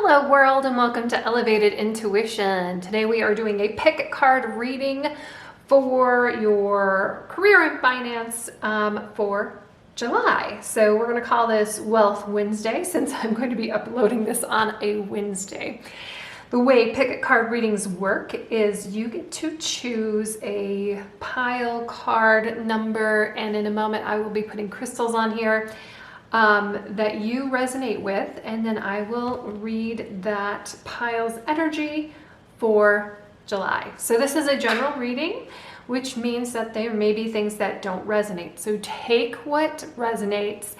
Hello world, and welcome to Elevated Intuition. Today we are doing a pick card reading for your career and finance for July. So we're going to call this Wealth Wednesday since I'm going to be uploading this on a Wednesday. The way pick card readings work is you get to choose a pile card number, and in a moment I will be putting crystals on here that you resonate with, and then I will read that pile's energy for July. So this is a general reading, which means that there may be things that don't resonate. So take what resonates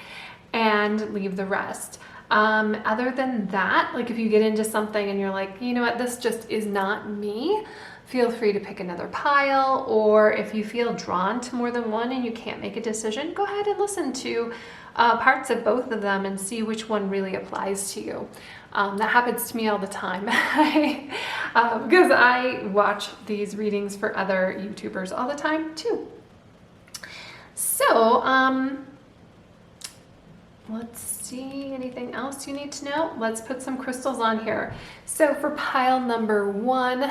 and leave the rest. Other than that, like if you get into something and you're like, you know what, this just is not me, feel free to pick another pile. Or if you feel drawn to more than one and you can't make a decision, go ahead and listen to parts of both of them and see which one really applies to you. That happens to me all the time because I watch these readings for other YouTubers all the time too. So let's see, anything else you need to know? Let's put some crystals on here. So for pile number 1,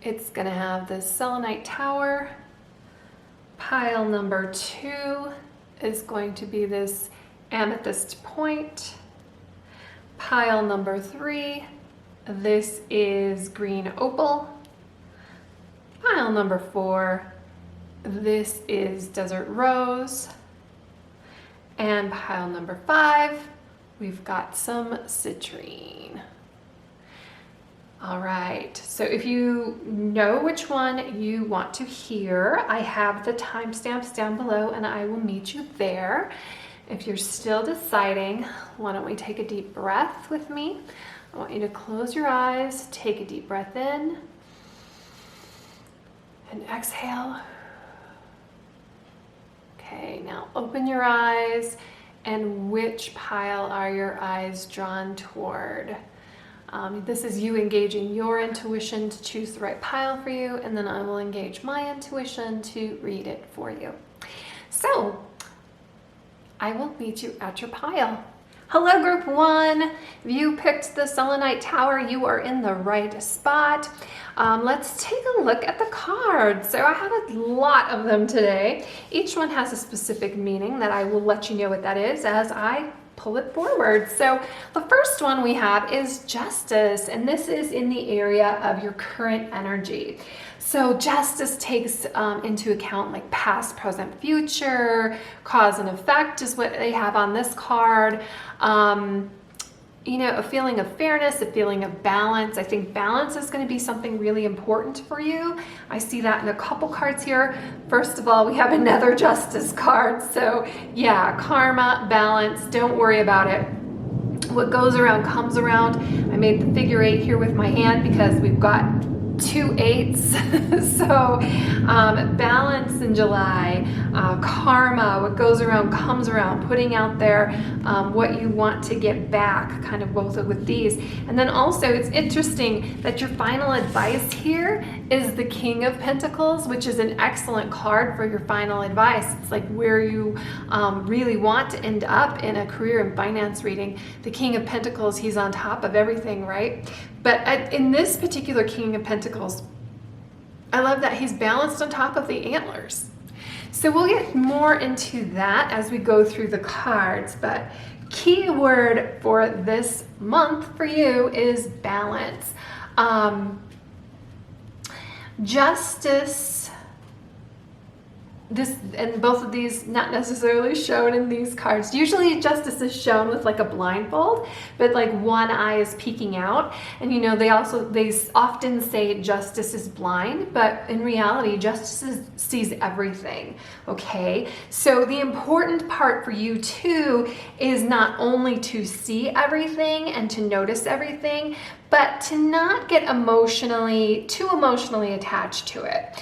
it's gonna have the Selenite tower. Pile number 2 is going to be this Amethyst point. Pile number 3, this is green opal. Pile number 4, this is desert rose. And pile number 5, we've got some citrine. All right, so if you know which one you want to hear, I have the timestamps down below and I will meet you there. If you're still deciding, why don't we take a deep breath with me? I want you to close your eyes, take a deep breath in, and exhale. Okay, now open your eyes, and which pile are your eyes drawn toward? This is you engaging your intuition to choose the right pile for you, and then I will engage my intuition to read it for you. So I will meet you at your pile. Hello group 1, if you picked the Selenite tower, you are in the right spot. Let's take a look at the cards. So I have a lot of them today. Each one has a specific meaning that I will let you know what that is as I pull it forward. So the first one we have is justice, and this is in the area of your current energy. So justice takes into account like past, present, future, cause and effect is what they have on this card. You know, a feeling of fairness, a feeling of balance. I think balance is going to be something really important for you. I see that in a couple cards here. First of all, we have another justice card. So yeah, karma, balance, don't worry about it. What goes around comes around. I made the figure 8 here with my hand because we've got 2 8s. So balance in July, karma, what goes around comes around, putting out there what you want to get back, kind of both with these. And then also it's interesting that your final advice here is the King of Pentacles, which is an excellent card for your final advice. It's like where you really want to end up in a career and finance reading. The King of Pentacles, he's on top of everything, right? But in this particular King of Pentacles, I love that he's balanced on top of the antlers. So we'll get more into that as we go through the cards, but key word for this month for you is balance. Justice. This and both of these not necessarily shown in these cards. Usually justice is shown with like a blindfold, but like one eye is peeking out. And you know, they often say justice is blind, but in reality justice sees everything. Okay, so the important part for you too is not only to see everything and to notice everything, but to not get too emotionally attached to it.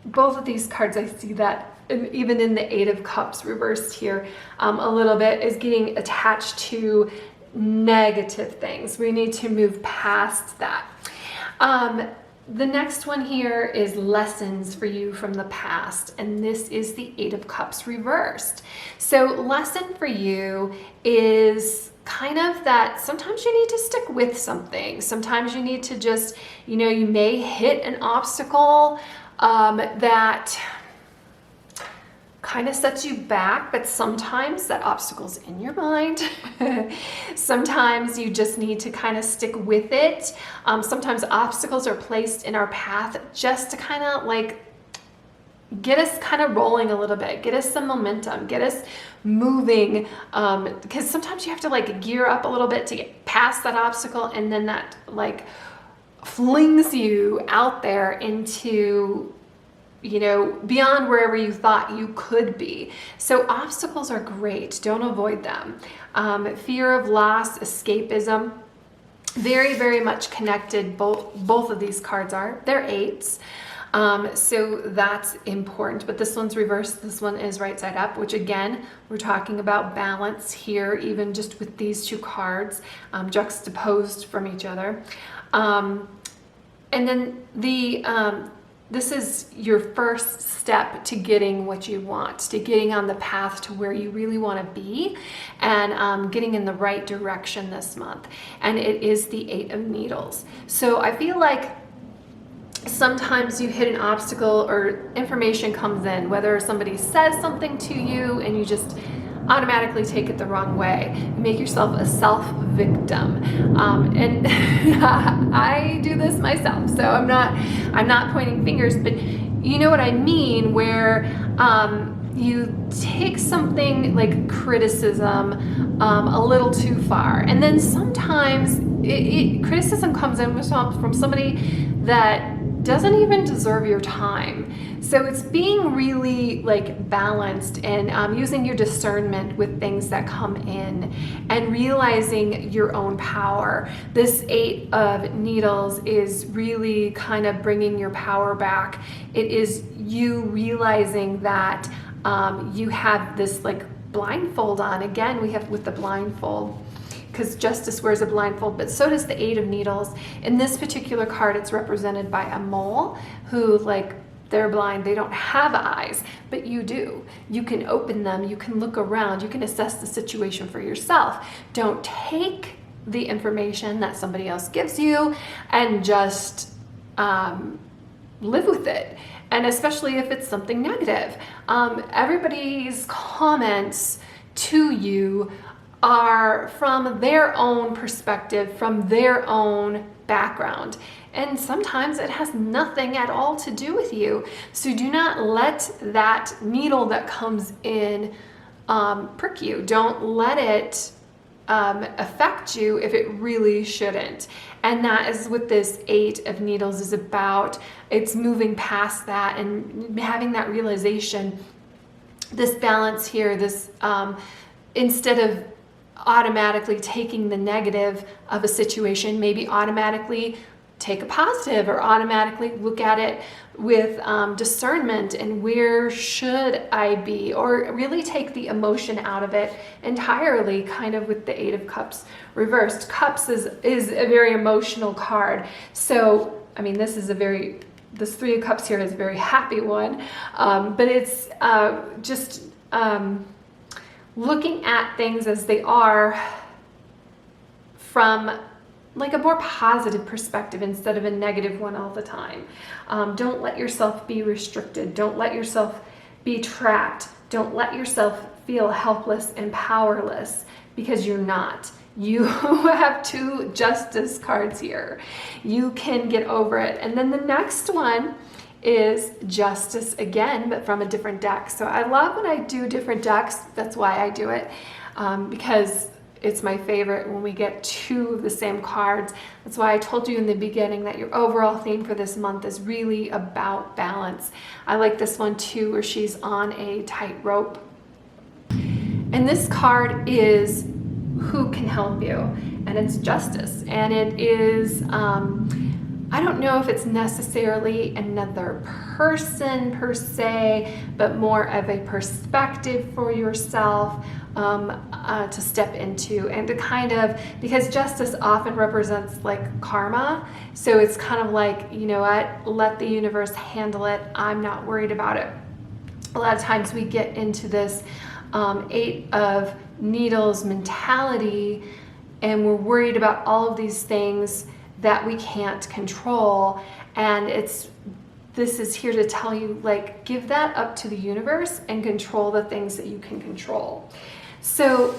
Both of these cards, I see that even in the 8 of Cups reversed here, a little bit is getting attached to negative things. We need to move past that. The next one here is lessons for you from the past, and this is the Eight of Cups reversed. So lesson for you is kind of that sometimes you need to stick with something. Sometimes you need to just, you may hit an obstacle that kind of sets you back, but sometimes that obstacle's in your mind. Sometimes you just need to kind of stick with it. Sometimes obstacles are placed in our path just to kind of like get us kind of rolling a little bit, get us some momentum, get us moving, because sometimes you have to like gear up a little bit to get past that obstacle, and then that like flings you out there into beyond wherever you thought you could be. So obstacles are great. Don't avoid them. Fear of loss, escapism, very, very much connected. Both of these cards are. They're eights. So that's important, but this one's reversed. This one is right side up, which again, we're talking about balance here, even just with these two cards, juxtaposed from each other. And then this is your first step to getting what you want, to getting on the path to where you really want to be, and getting in the right direction this month. And it is the Eight of Needles. So I feel like sometimes you hit an obstacle or information comes in, whether somebody says something to you and you just automatically take it the wrong way. You make yourself a self-victim. And I do this myself, so I'm not pointing fingers, but you know what I mean, where you take something like criticism a little too far, and then sometimes criticism comes in from somebody that doesn't even deserve your time. So it's being really like balanced and using your discernment with things that come in and realizing your own power. This Eight of Needles is really kind of bringing your power back. It is you realizing that you have this like blindfold on. Again, we have with the blindfold, because Justice wears a blindfold, but so does the Eight of Needles. In this particular card, it's represented by a mole who, like, they're blind, they don't have eyes, but you do. You can open them, you can look around, you can assess the situation for yourself. Don't take the information that somebody else gives you and just live with it. And especially if it's something negative. Everybody's comments to you are from their own perspective, from their own background. And sometimes it has nothing at all to do with you. So do not let that needle that comes in prick you. Don't let it affect you if it really shouldn't. And that is what this Eight of Needles is about. It's moving past that and having that realization, this balance here, this instead of automatically taking the negative of a situation, maybe automatically take a positive, or automatically look at it with discernment and where should I be, or really take the emotion out of it entirely, kind of with the Eight of Cups reversed. Cups is a very emotional card. So, I mean, this Three of Cups here is a very happy one, but it's just looking at things as they are from like a more positive perspective instead of a negative one all the time. Don't let yourself be restricted. Don't let yourself be trapped. Don't let yourself feel helpless and powerless, because you're not. You have two Justice cards here. You can get over it. And then the next one is Justice again, but from a different deck. So I love when I do different decks. That's why I do it, because it's my favorite when we get two of the same cards. That's why I told you in the beginning that your overall theme for this month is really about balance. I like this one too, where she's on a tightrope. And this card is who can help you, and it's Justice, and it is I don't know if it's necessarily another person per se, but more of a perspective for yourself to step into, and to kind of, because justice often represents like karma. So it's kind of like, you know what, let the universe handle it. I'm not worried about it. A lot of times we get into this 8 of Needles mentality, and we're worried about all of these things that we can't control. And this is here to tell you, like, give that up to the universe and control the things that you can control. So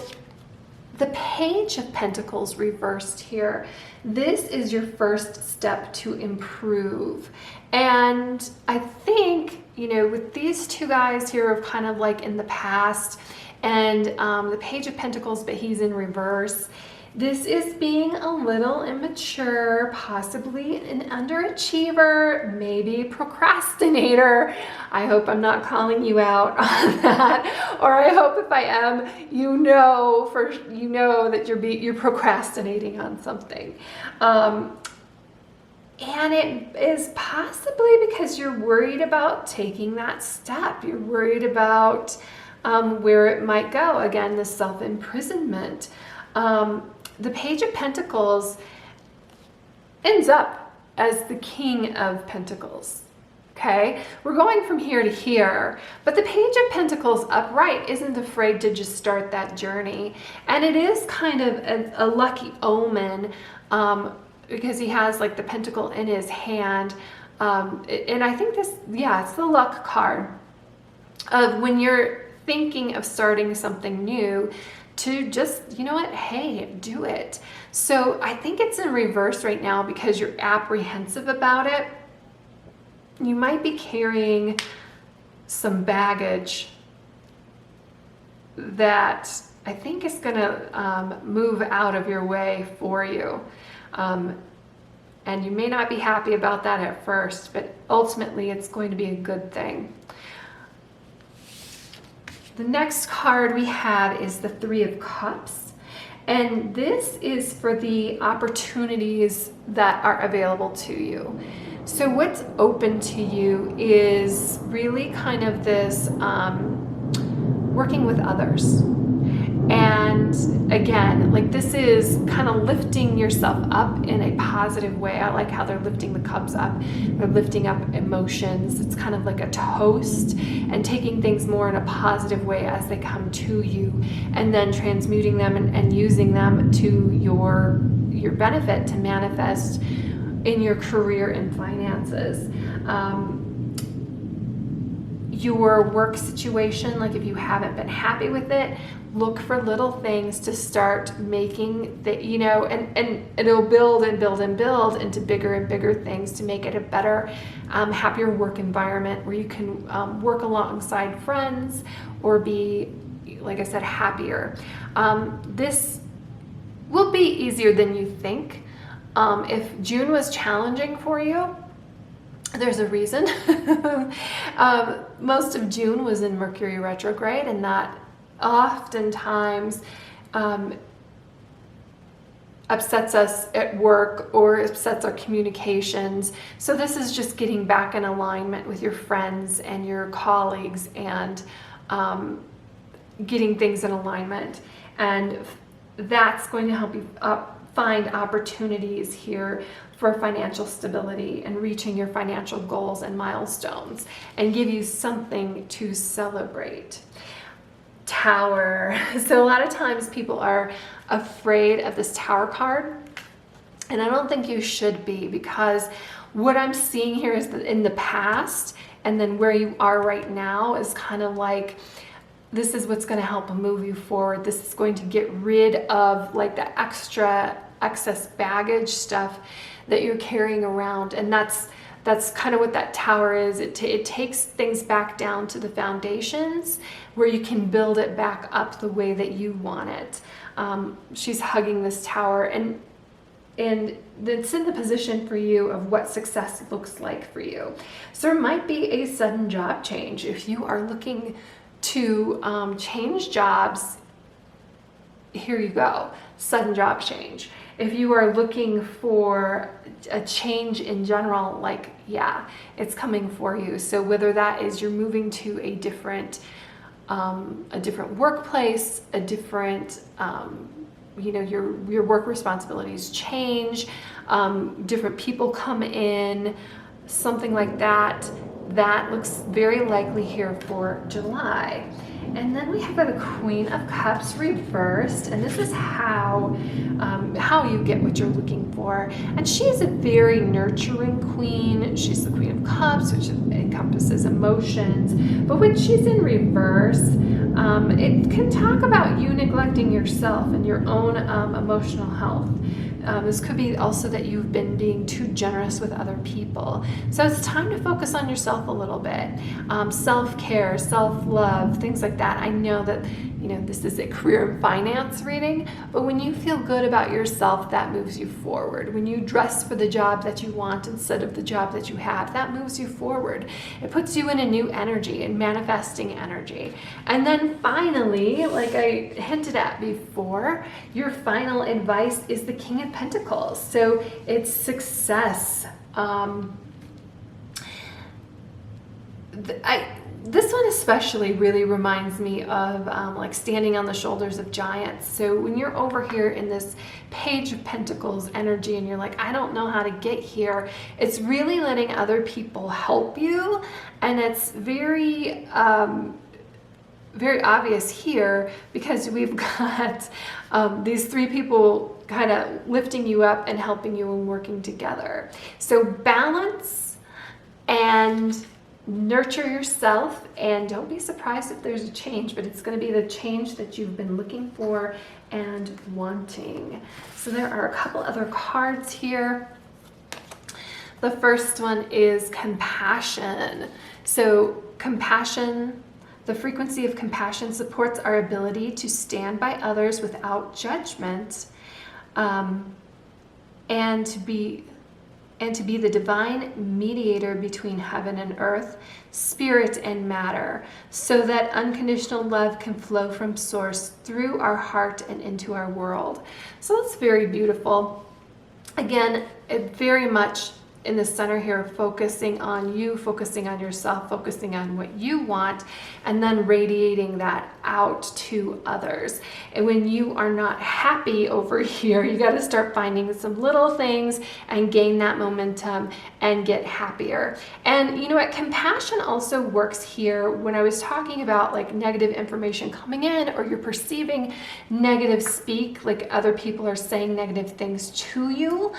the Page of Pentacles reversed here, this is your first step to improve. And I think, you know, with these two guys here of kind of like in the past, and the Page of Pentacles, but he's in reverse, this is being a little immature, possibly an underachiever, maybe procrastinator. I hope I'm not calling you out on that, or I hope if I am, you know that you're procrastinating on something. And it is possibly because you're worried about taking that step. You're worried about where it might go. Again, the self-imprisonment. The Page of Pentacles ends up as the King of Pentacles. Okay, we're going from here to here, but the Page of Pentacles upright isn't afraid to just start that journey. And it is kind of a lucky omen, because he has like the pentacle in his hand. And I think this, yeah, it's the luck card of when you're thinking of starting something new, to just, you know what, hey, do it. So I think it's in reverse right now because you're apprehensive about it. You might be carrying some baggage that I think is going to move out of your way for you. And you may not be happy about that at first, but ultimately it's going to be a good thing. The next card we have is the Three of Cups, and this is for the opportunities that are available to you. So what's open to you is really kind of this working with others. And again, like, this is kind of lifting yourself up in a positive way. I like how they're lifting the cups up. They're lifting up emotions. It's kind of like a toast, and taking things more in a positive way as they come to you, and then transmuting them and using them to your benefit to manifest in your career and finances. Your work situation, like if you haven't been happy with it, look for little things to start making that, you know, and it'll build and build and build into bigger and bigger things to make it a better, happier work environment where you can work alongside friends or be, like I said, happier. This will be easier than you think. If June was challenging for you, there's a reason. Most of June was in Mercury retrograde, and that oftentimes upsets us at work or upsets our communications. So this is just getting back in alignment with your friends and your colleagues, and getting things in alignment. And that's going to help you find opportunities here for financial stability and reaching your financial goals and milestones, and give you something to celebrate. Tower. So a lot of times people are afraid of this Tower card, and I don't think you should be, because what I'm seeing here is that in the past and then where you are right now is kind of like, this is what's going to help move you forward. This is going to get rid of like the excess baggage stuff that you're carrying around. And that's kind of what that Tower is. It takes things back down to the foundations where you can build it back up the way that you want it. She's hugging this Tower, and it's in the position for you of what success looks like for you. So there might be a sudden job change. If you are looking to change jobs here you go, sudden job change. If you are looking for a change in general, like, yeah, it's coming for you. So whether that is you're moving to a different workplace, a different, you know, your work responsibilities change, different people come in, something like that. That looks very likely here for July. And then we have the Queen of Cups reversed, and this is how you get what you're looking for. And she is a very nurturing queen. She's the Queen of Cups, which encompasses emotions. But when she's in reverse, it can talk about you neglecting yourself and your own emotional health. This could be also that you've been being too generous with other people. So it's time to focus on yourself a little bit. Self-care, self-love, things like that. I know that, you know, this is a career and finance reading, but when you feel good about yourself, that moves you forward. When you dress for the job that you want instead of the job that you have, that moves you forward. It puts you in a new energy, in manifesting energy. And then finally, like I hinted at before, your final advice is the King of Pentacles. So it's success. This one especially really reminds me of like standing on the shoulders of giants. So when you're over here in this Page of Pentacles energy and you're like, I don't know how to get here, it's really letting other people help you. And it's very, very obvious here because we've got these three people kind of lifting you up and helping you and working together. So balance and nurture yourself, and don't be surprised if there's a change, but it's going to be the change that you've been looking for and wanting. So there are a couple other cards here. The first one is compassion. So compassion, the frequency of compassion supports our ability to stand by others without judgment, and to be the divine mediator between heaven and earth, spirit and matter, so that unconditional love can flow from source through our heart and into our world. So that's very beautiful. Again, it very much in the center here, focusing on you, focusing on yourself, focusing on what you want, and then radiating that out to others. And when you are not happy over here, you got to start finding some little things and gain that momentum and get happier. And you know what? Compassion also works here when I was talking about like negative information coming in, or you're perceiving negative speak, like other people are saying negative things to you.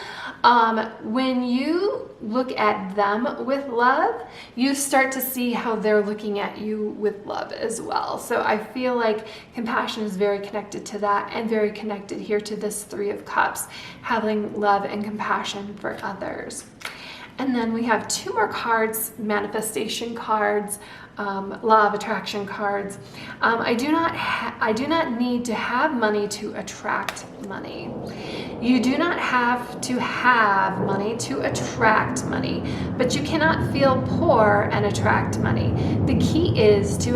When you look at them with love, you start to see how they're looking at you with love as well. So I feel like compassion is very connected to that, and very connected here to this Three of Cups, having love and compassion for others. And then we have two more cards, manifestation cards, law of attraction cards. I do not need to have money to attract money. You do not have to have money to attract money, but you cannot feel poor and attract money. The key is you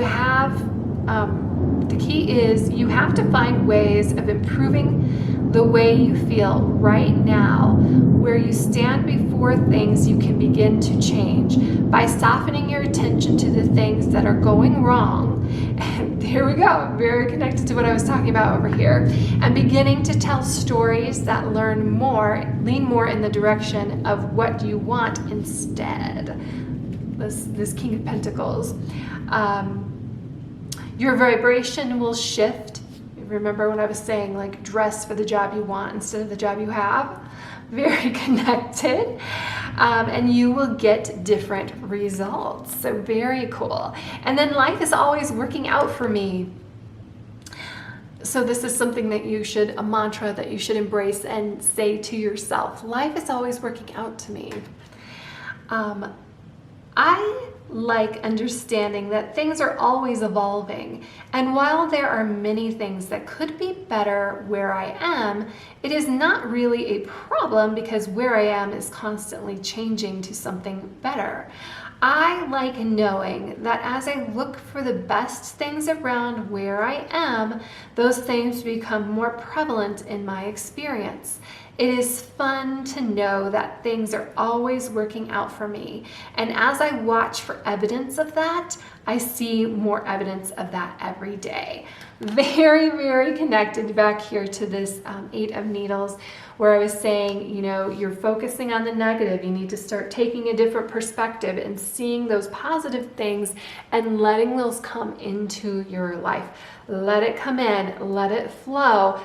have to find ways of improving the way you feel right now, where you stand before things you can begin to change by softening your attention to the things that are going wrong. And here we go, very connected to what I was talking about over here, and beginning to tell stories that lean more in the direction of what you want instead. This King of Pentacles. Your vibration will shift. Remember when I was saying, like, dress for the job you want instead of the job you have? Very connected. And you will get different results. So very cool. And then life is always working out for me. So this is something that a mantra that you should embrace and say to yourself. Life is always working out to me. I like understanding that things are always evolving, and while there are many things that could be better where I am, it is not really a problem because where I am is constantly changing to something better. I like knowing that as I look for the best things around where I am, those things become more prevalent in my experience. It is fun to know that things are always working out for me. And as I watch for evidence of that, I see more evidence of that every day. Very, very connected back here to this Eight of Needles, where I was saying, you know, you're focusing on the negative. You need to start taking a different perspective and seeing those positive things and letting those come into your life. Let it come in, let it flow.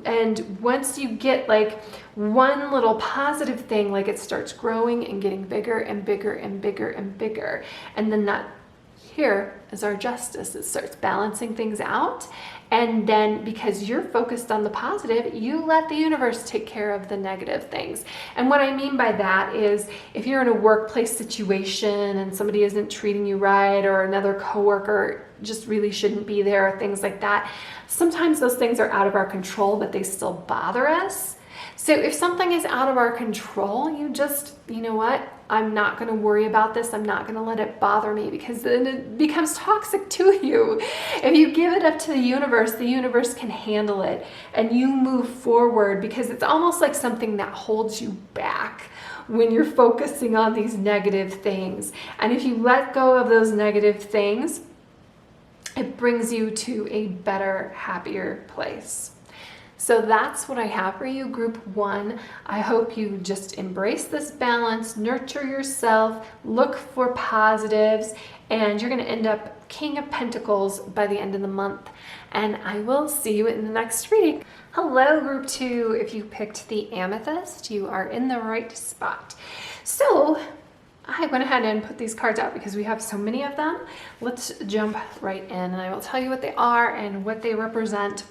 And once you get like one little positive thing, like it starts growing and getting bigger and bigger and bigger and bigger. And then that here is our justice. It starts balancing things out. And then because you're focused on the positive, you let the universe take care of the negative things. And what I mean by that is if you're in a workplace situation and somebody isn't treating you right, or another coworker just really shouldn't be there, or things like that, sometimes those things are out of our control, but they still bother us. So if something is out of our control, you know what? I'm not going to worry about this. I'm not going to let it bother me, because then it becomes toxic to you. If you give it up to the universe can handle it, and you move forward, because it's almost like something that holds you back when you're focusing on these negative things. And if you let go of those negative things, it brings you to a better, happier place. So that's what I have for you, group 1. I hope you just embrace this balance, nurture yourself, look for positives, and you're going to end up King of Pentacles by the end of the month. And I will see you in the next reading. Hello, group 2. If you picked the Amethyst, you are in the right spot. So I went ahead and put these cards out because we have so many of them. Let's jump right in, and I will tell you what they are and what they represent,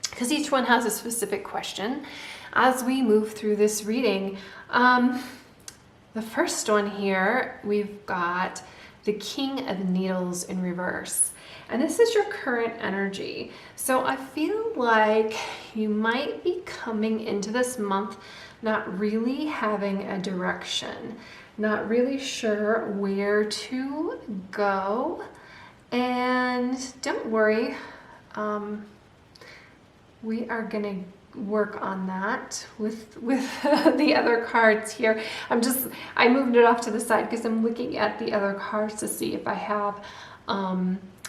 because each one has a specific question as we move through this reading. The first one here, we've got the King of Needles in reverse. And this is your current energy. So I feel like you might be coming into this month not really having a direction, not really sure where to go. And don't worry, we are going to work on that with the other cards here. I moved it off to the side because I'm looking at the other cards to see if I have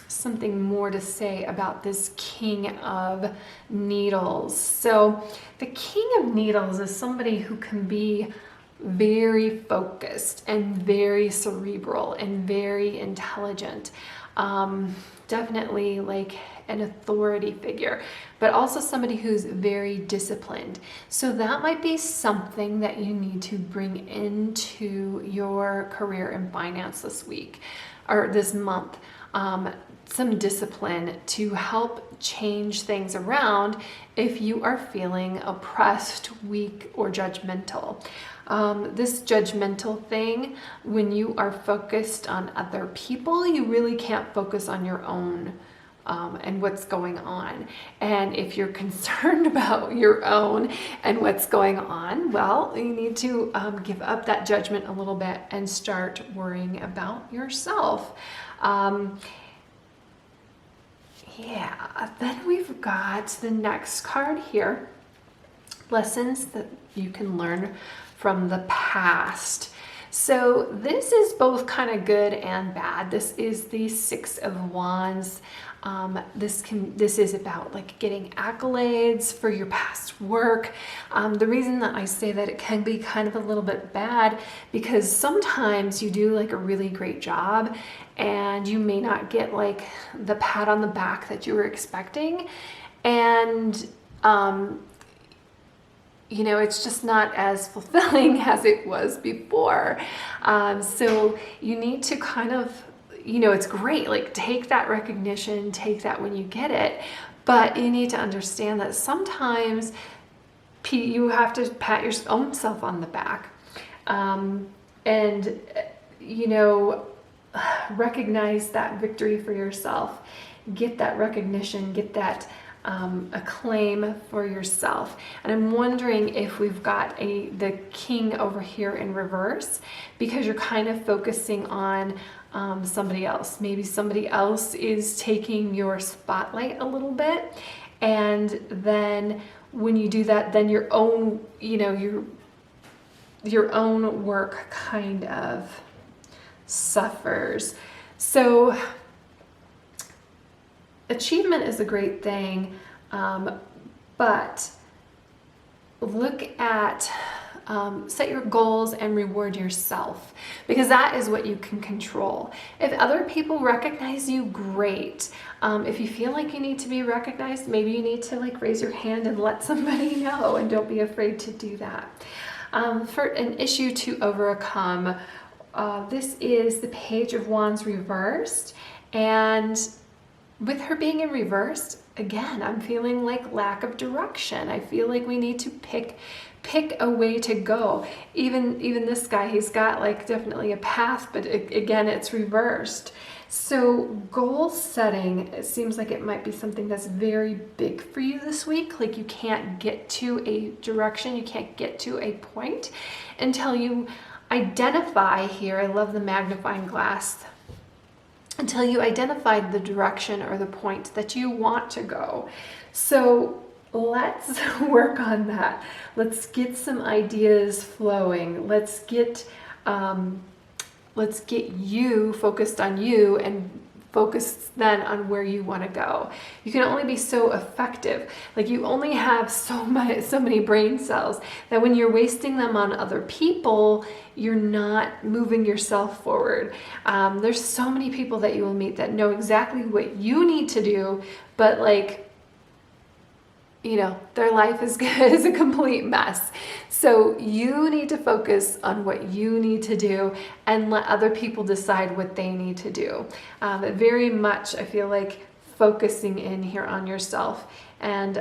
something more to say about this King of Needles. So the King of Needles is somebody who can be very focused and very cerebral and very intelligent. Definitely like an authority figure, but also somebody who's very disciplined. So that might be something that you need to bring into your career and finance this week or this month. Some discipline to help change things around if you are feeling oppressed, weak, or judgmental. This judgmental thing, when you are focused on other people, you really can't focus on your own and what's going on. And if you're concerned about your own and what's going on, well, you need to give up that judgment a little bit and start worrying about yourself. Yeah, then we've got the next card here. Lessons that you can learn from the past. So this is both kind of good and bad. This is the Six of Wands. This is about like getting accolades for your past work. The reason that I say that it can be kind of a little bit bad, because sometimes you do like a really great job and you may not get like the pat on the back that you were expecting. And you know, it's just not as fulfilling as it was before. So you need to kind of, you know, it's great, like take that recognition, take that when you get it, but you need to understand that sometimes you have to pat your own self on the back. And, you know, recognize that victory for yourself, get that recognition, get that claim for yourself. And I'm wondering if we've got the king over here in reverse, because you're kind of focusing on somebody else. Maybe somebody else is taking your spotlight a little bit, and then when you do that, then your own, your own work kind of suffers. So achievement is a great thing, but look at, set your goals and reward yourself, because that is what you can control. If other people recognize you, great. If you feel like you need to be recognized, maybe you need to raise your hand and let somebody know, and don't be afraid to do that. For an issue to overcome, this is the Page of Wands reversed, and with her being in reversed, again, I'm feeling like lack of direction. I feel like we need to pick a way to go. Even this guy, he's got definitely a path, but again, it's reversed. So goal setting, it seems like it might be something that's very big for you this week. Like you can't get to a direction, you can't get to a point until you identify here. I love the magnifying glass. Until you identified the direction or the point that you want to go. So let's work on that. Let's get some ideas flowing. Let's get you focused on you and focused then on where you want to go. You can only be so effective. You only have so many brain cells that when you're wasting them on other people, you're not moving yourself forward. There's so many people that you will meet that know exactly what you need to do, but their life is a complete mess. So you need to focus on what you need to do and let other people decide what they need to do. Very much, I feel like focusing in here on yourself. And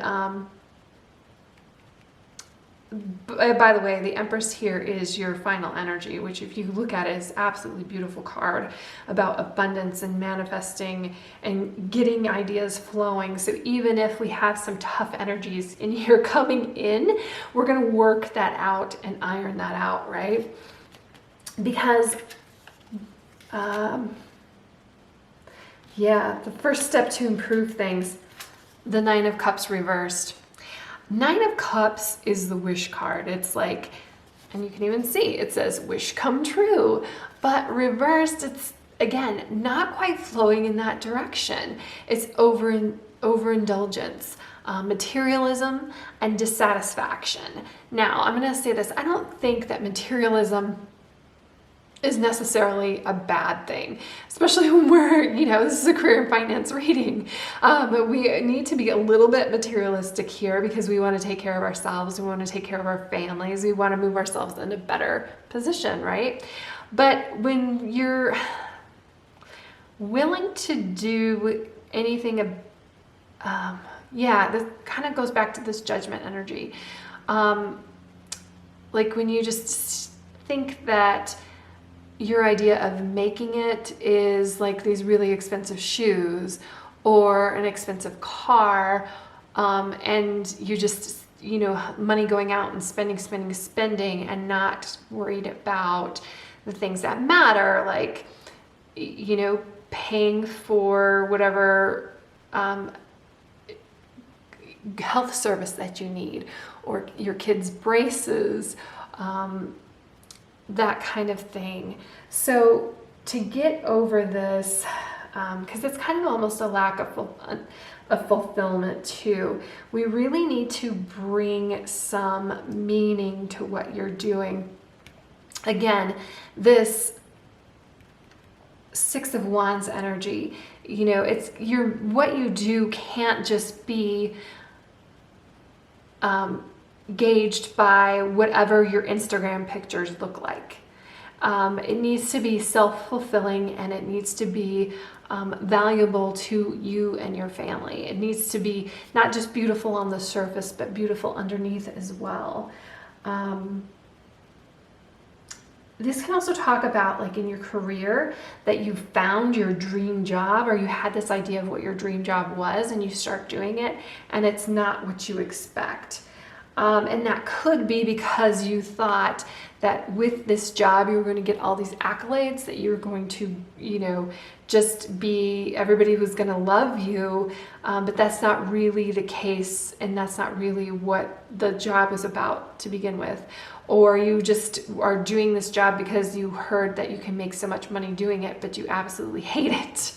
by the way, the Empress here is your final energy, which if you look at it is absolutely beautiful card about abundance and manifesting and getting ideas flowing. So even if we have some tough energies in here coming in, we're going to work that out and iron that out, right? Because the first step to improve things, the Nine of Cups reversed. Nine of Cups is the wish card. It's and you can even see, it says wish come true, but reversed, it's again, not quite flowing in that direction. It's overindulgence, materialism, and dissatisfaction. Now, I'm going to say this, I don't think that materialism is necessarily a bad thing, especially when we're, this is a career and finance reading. But we need to be a little bit materialistic here because we want to take care of ourselves. We want to take care of our families. We want to move ourselves in a better position, right? But when you're willing to do anything, this kind of goes back to this judgment energy. When you just think that your idea of making it is these really expensive shoes or an expensive car, and you just, money going out and spending and not worried about the things that matter, paying for whatever health service that you need, or your kids' braces, that kind of thing. So to get over this, because it's kind of almost a lack of fulfillment too, we really need to bring some meaning to what you're doing. Again, this Six of Wands energy, it's what you do can't just be gauged by whatever your Instagram pictures look like. It needs to be self-fulfilling, and it needs to be valuable to you and your family. It needs to be not just beautiful on the surface, but beautiful underneath as well. This can also talk about like in your career that you found your dream job, or you had this idea of what your dream job was and you start doing it and it's not what you expect. And that could be because you thought that with this job you were going to get all these accolades, that you were going to, you know, just be, everybody was going to love you, but that's not really the case, and that's not really what the job is about to begin with. Or you just are doing this job because you heard that you can make so much money doing it, but you absolutely hate it.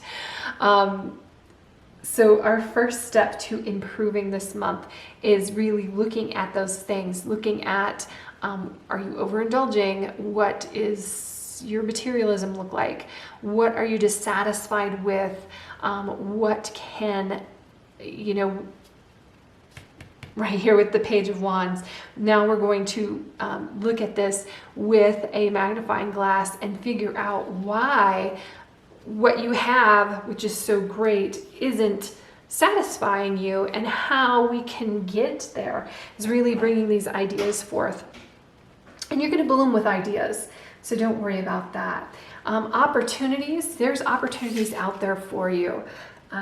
So our first step to improving this month is really looking at those things, looking at, are you overindulging? What is your materialism look like? What are you dissatisfied with? What can, you know, right here with the Page of Wands. Now we're going to look at this with a magnifying glass and figure out why what you have, which is so great, isn't satisfying you, and how we can get there. Is really bringing these ideas forth. And you're going to bloom with ideas, so don't worry about that. Opportunities, there's opportunities out there for you.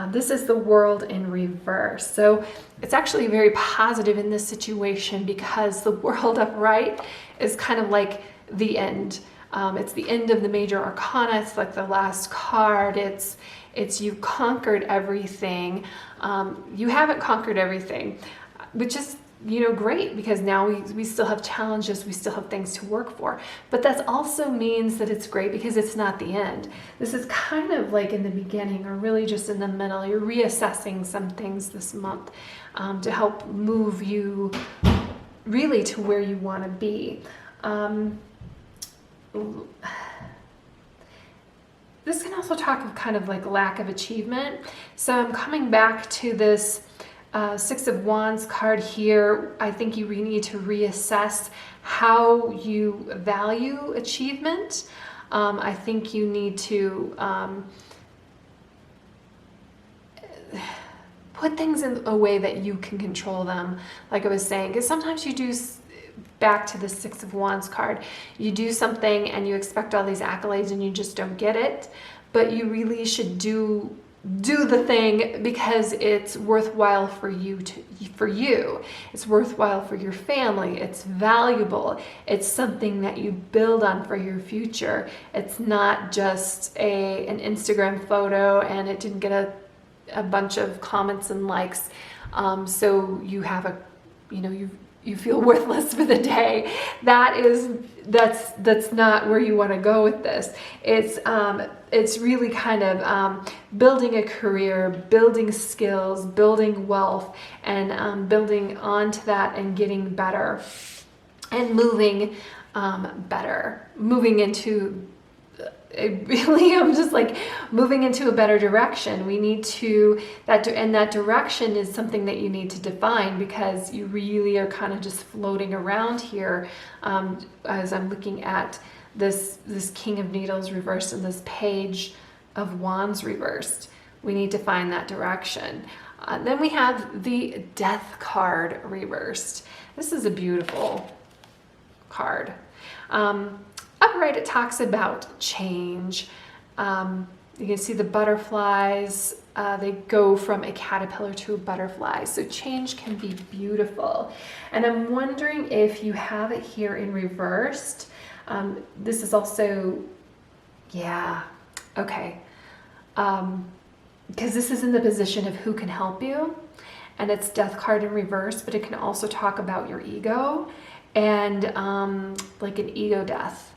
This is the World in reverse. So it's actually very positive in this situation, because the World upright is kind of like the end. It's the end of the major arcana. It's like the last card. It's you've conquered everything. You haven't conquered everything, which is, you know, great, because now we still have challenges, we still have things to work for. But that also means that it's great because it's not the end. This is kind of like in the beginning, or really just in the middle. You're reassessing some things this month to help move you really to where you want to be. This can also talk of kind of like lack of achievement. So I'm coming back to this Six of Wands card here. I think you really need to reassess how you value achievement. I think you need to put things in a way that you can control them, like I was saying, because sometimes you do, back to the Six of Wands card, you do something and you expect all these accolades and you just don't get it, but you really should do the thing because it's worthwhile for you. It's worthwhile for your family. It's valuable. It's something that you build on for your future. It's not just an Instagram photo and it didn't get a bunch of comments and likes. So you have you feel worthless for the day. That's not where you want to go with this. It's really kind of building a career, building skills, building wealth, and building onto that and getting better and moving better, moving into I'm just like moving into a better direction. We need to, and that direction is something that you need to define, because you really are kind of just floating around here as I'm looking at this King of Needles reversed and this Page of Wands reversed. We need to find that direction. Then we have the Death card reversed. This is a beautiful card. Upright, it talks about change. You can see the butterflies, they go from a caterpillar to a butterfly. So change can be beautiful. And I'm wondering if you have it here in reversed. This is also, yeah, okay. Because this is in the position of who can help you. And it's Death card in reverse, but it can also talk about your ego and like an ego death.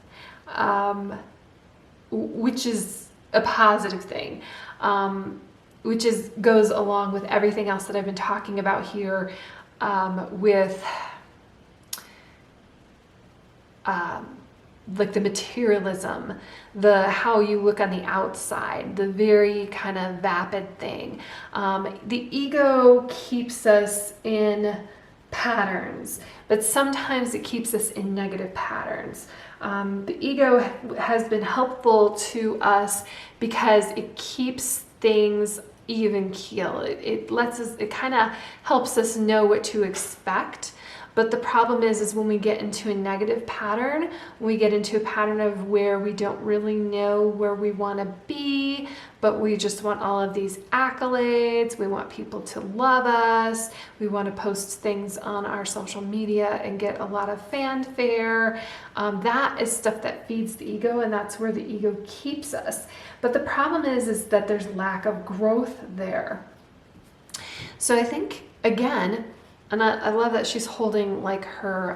Which is a positive thing, which goes along with everything else that I've been talking about here, with like the materialism, how you look on the outside, the very kind of vapid thing. The ego keeps us in patterns, but sometimes it keeps us in negative patterns. The ego has been helpful to us because it keeps things even keel. It lets us, it kind of helps us know what to expect, But the problem is when we get into a negative pattern, we get into a pattern of where we don't really know where we want to be, but we just want all of these accolades. We want people to love us. We want to post things on our social media and get a lot of fanfare. That is stuff that feeds the ego, and that's where the ego keeps us. But the problem is that there's lack of growth there. So I think, again, and I love that she's holding like her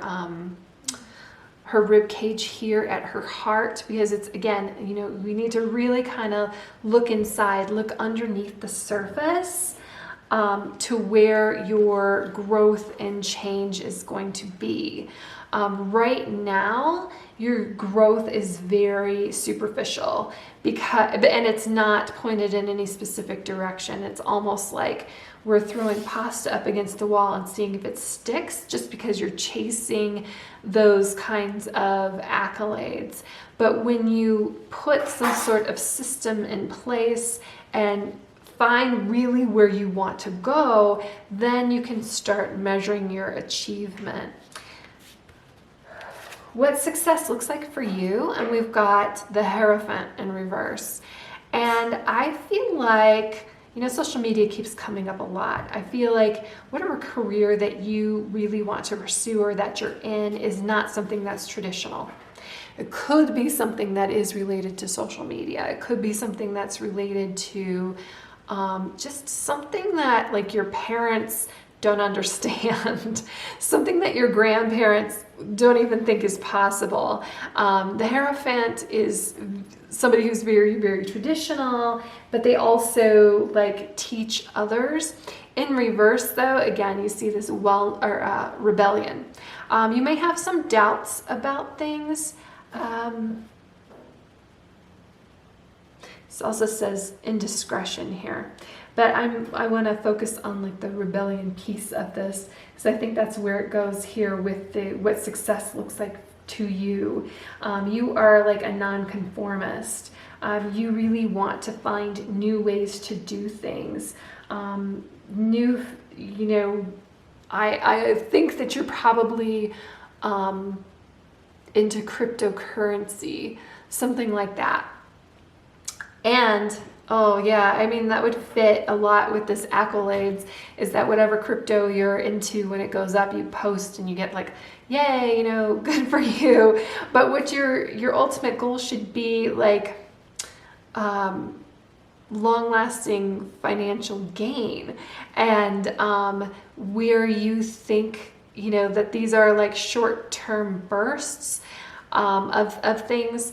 rib cage here at her heart, because it's, again, you know, we need to really kind of look inside, look underneath the surface to where your growth and change is going to be. Right now, your growth is very superficial, and it's not pointed in any specific direction. It's almost like we're throwing pasta up against the wall and seeing if it sticks, just because you're chasing those kinds of accolades. But when you put some sort of system in place and find really where you want to go, then you can start measuring your achievement. What success looks like for you, and we've got the Hierophant in reverse. And I feel like, you know, social media keeps coming up a lot. I feel like whatever career that you really want to pursue or that you're in is not something that's traditional. It could be something that is related to social media. It could be something that's related to just something that like your parents don't understand, something that your grandparents don't even think is possible. The Hierophant is somebody who's very, very traditional, but they also like teach others. In reverse, though, again, you see this rebellion. You may have some doubts about things. This also says indiscretion here. But I want to focus on like the rebellion piece of this, because I think that's where it goes here with what success looks like to you. You are like a nonconformist. You really want to find new ways to do things. I think that you're probably into cryptocurrency, something like that. And oh yeah, I mean, that would fit a lot with this accolades, is that whatever crypto you're into, when it goes up, you post and you get like, yay, you know, good for you. But what your ultimate goal should be like long-lasting financial gain, and where you think, you know, that these are like short-term bursts of things.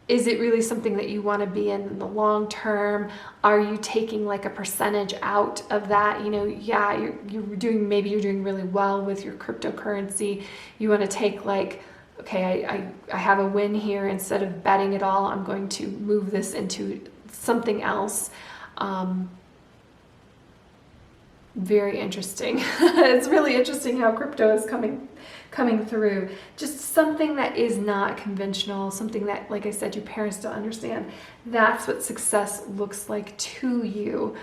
Is it really something that you want to be in the long term? Are you taking like a percentage out of that? You know, yeah, you're doing really well with your cryptocurrency. You want to take like, okay, I have a win here. Instead of betting it all, I'm going to move this into something else. Very interesting. It's really interesting how crypto is coming through. Just something that is not conventional, something that, like I said, your parents don't understand. That's what success looks like to you.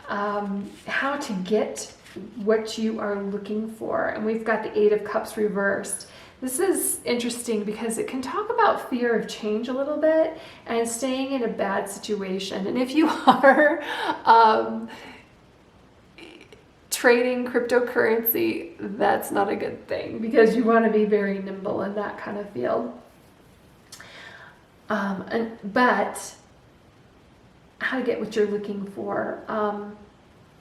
How to get what you are looking for. And we've got the Eight of Cups reversed. This is interesting because it can talk about fear of change a little bit and staying in a bad situation. And if you are trading cryptocurrency, that's not a good thing, because you want to be very nimble in that kind of field. But how to get what you're looking for.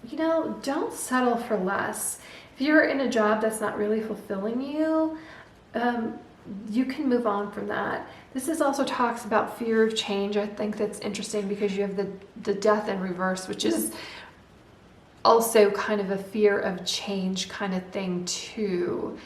You know, don't settle for less. If you're in a job that's not really fulfilling you, you can move on from that. This also talks about fear of change. I think that's interesting because you have the Death in reverse, which is also kind of a fear of change kind of thing too.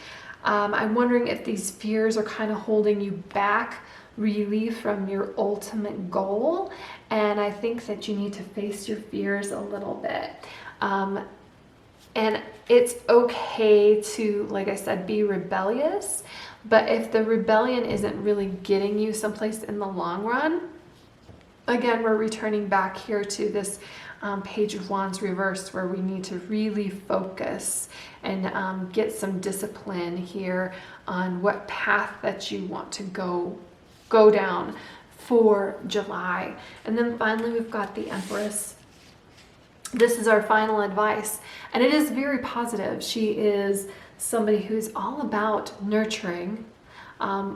I'm wondering if these fears are kind of holding you back really from your ultimate goal. And I think that you need to face your fears a little bit. And it's okay to, like I said, be rebellious. But if the rebellion isn't really getting you someplace in the long run, again, we're returning back here to this Page of Wands reversed, where we need to really focus and get some discipline here on what path that you want to go down for July. And then finally we've got the Empress. This is our final advice, and it is very positive. She is somebody who's all about nurturing,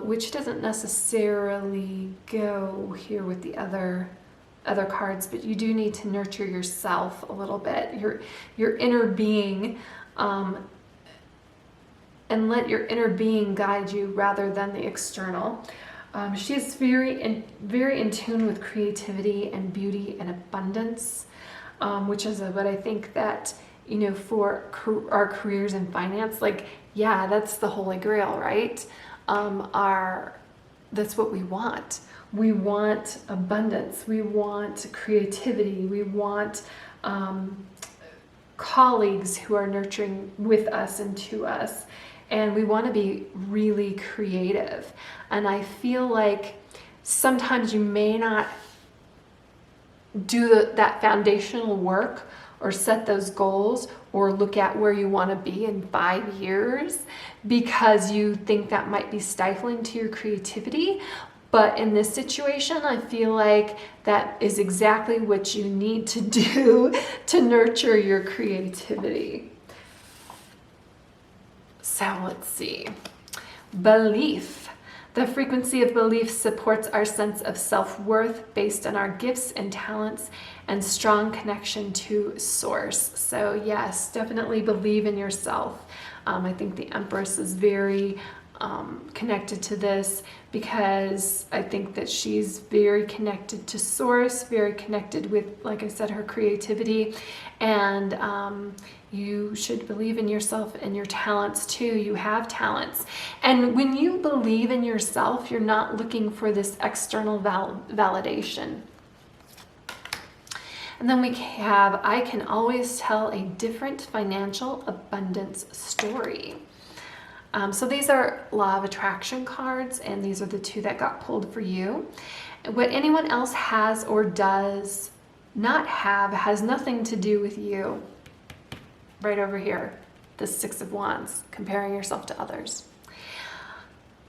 which doesn't necessarily go here with the other cards, but you do need to nurture yourself a little bit, your inner being, and let your inner being guide you rather than the external. She's very in tune with creativity and beauty and abundance, which is what I think that, you know, for our careers and finance, like, yeah, that's the holy grail, right? That's what we want. We want abundance. We want creativity. We want colleagues who are nurturing with us and to us. And we want to be really creative. And I feel like sometimes you may not do that foundational work or set those goals or look at where you want to be in 5 years because you think that might be stifling to your creativity. But in this situation, I feel like that is exactly what you need to do to nurture your creativity. So let's see. Belief. The frequency of belief supports our sense of self-worth based on our gifts and talents and strong connection to source. So yes, definitely believe in yourself. I think the Empress is very connected to this because I think that she's very connected to source, very connected with, like I said, her creativity. And you should believe in yourself and your talents too. You have talents. And when you believe in yourself, you're not looking for this external validation. And then we have, I can always tell a different financial abundance story. So these are Law of Attraction cards, and these are the two that got pulled for you. What anyone else has or does not have has nothing to do with you. Right over here, the Six of Wands, comparing yourself to others.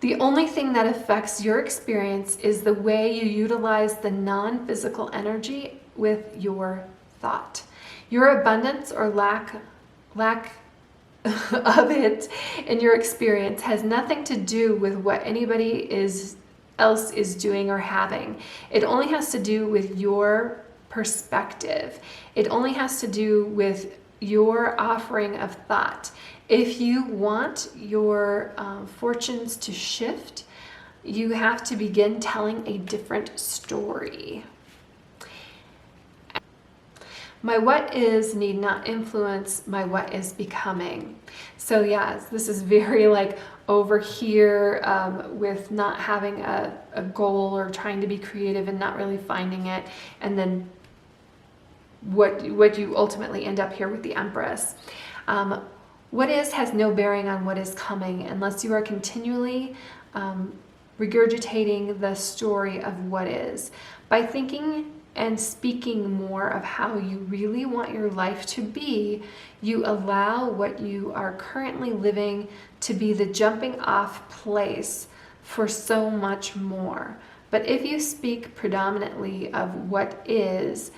The only thing that affects your experience is the way you utilize the non-physical energy with your thought. Your abundance or lack of it in your experience has nothing to do with what anybody else is doing or having. It only has to do with your perspective. It only has to do with your offering of thought. If you want your fortunes to shift, you have to begin telling a different story. My what is need not influence my what is becoming. So yes, this is very like over here with not having a goal or trying to be creative and not really finding it. And then what you ultimately end up here with the Empress. What is has no bearing on what is coming unless you are continually regurgitating the story of what is. By thinking and speaking more of how you really want your life to be, you allow what you are currently living to be the jumping off place for so much more. But if you speak predominantly of what is,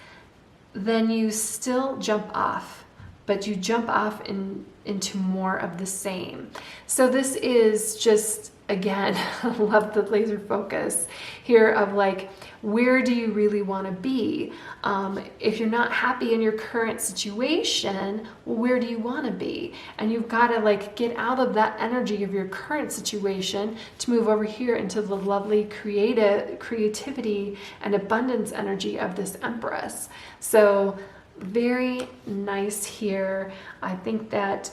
then you still jump off, but you jump off into more of the same. So this is just, again, I love the laser focus here of like, where do you really want to be? If you're not happy in your current situation, well, where do you want to be? And you've got to like get out of that energy of your current situation to move over here into the lovely creativity and abundance energy of this Empress. So very nice here. I think that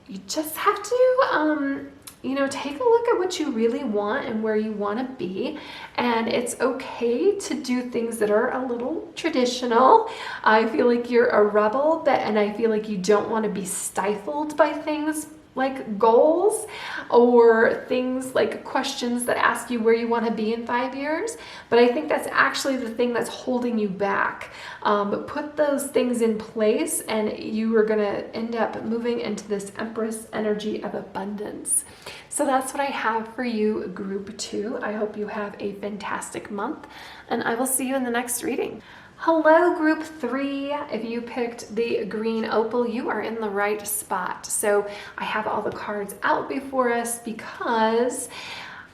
you just have to you know, take a look at what you really want and where you want to be. And it's okay to do things that are a little traditional. I feel like you're a rebel, and I feel like you don't want to be stifled by things like goals or things like questions that ask you where you want to be in 5 years. But I think that's actually the thing that's holding you back. But put those things in place and you are going to end up moving into this Empress energy of abundance. So that's what I have for you, group 2. I hope you have a fantastic month, and I will see you in the next reading. Hello, group 3. If you picked the green opal, you are in the right spot. So I have all the cards out before us because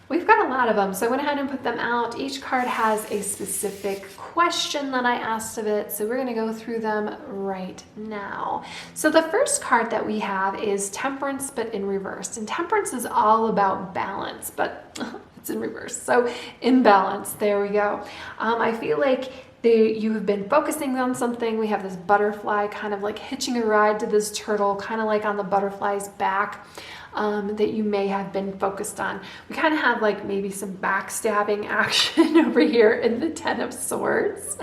we've got a lot of them. So I went ahead and put them out. Each card has a specific question that I asked of it. So we're going to go through them right now. So the first card that we have is Temperance, but in reverse. And Temperance is all about balance, but it's in reverse. So imbalance. There we go. I feel like you have been focusing on something. We have this butterfly kind of like hitching a ride to this turtle, kind of like on the butterfly's back, that you may have been focused on. We kind of have like maybe some backstabbing action over here in the Ten of Swords.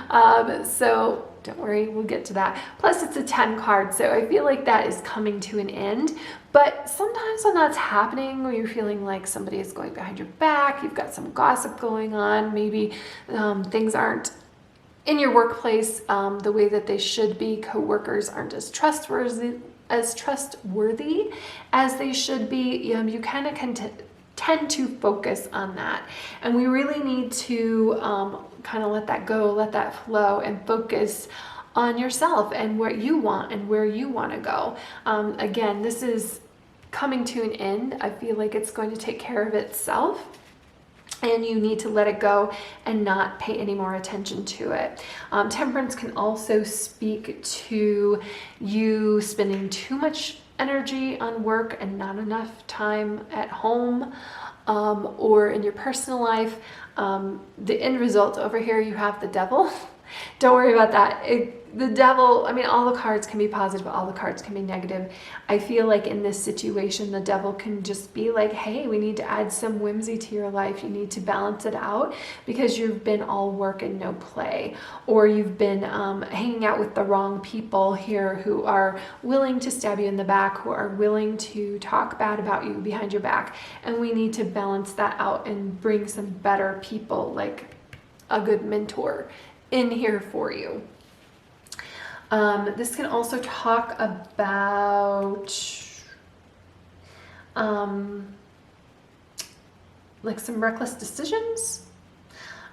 So don't worry, we'll get to that. Plus it's a 10 card, so I feel like that is coming to an end. But sometimes when that's happening, when you're feeling like somebody is going behind your back, you've got some gossip going on, maybe things aren't in your workplace the way that they should be, coworkers aren't as trustworthy as they should be, you kind of can tend to focus on that. And we really need to kind of let that go, let that flow, and focus on yourself and what you want and where you want to go. Again, this is coming to an end. I feel like it's going to take care of itself, and you need to let it go and not pay any more attention to it. Temperance can also speak to you spending too much energy on work and not enough time at home or in your personal life. The end result over here, you have the devil. Don't worry about that. The devil, I mean, all the cards can be positive, all the cards can be negative. I feel like in this situation, the devil can just be like, hey, we need to add some whimsy to your life. You need to balance it out because you've been all work and no play. Or you've been hanging out with the wrong people here who are willing to stab you in the back, who are willing to talk bad about you behind your back. And we need to balance that out and bring some better people, like a good mentor, in here for you. This can also talk about like some reckless decisions.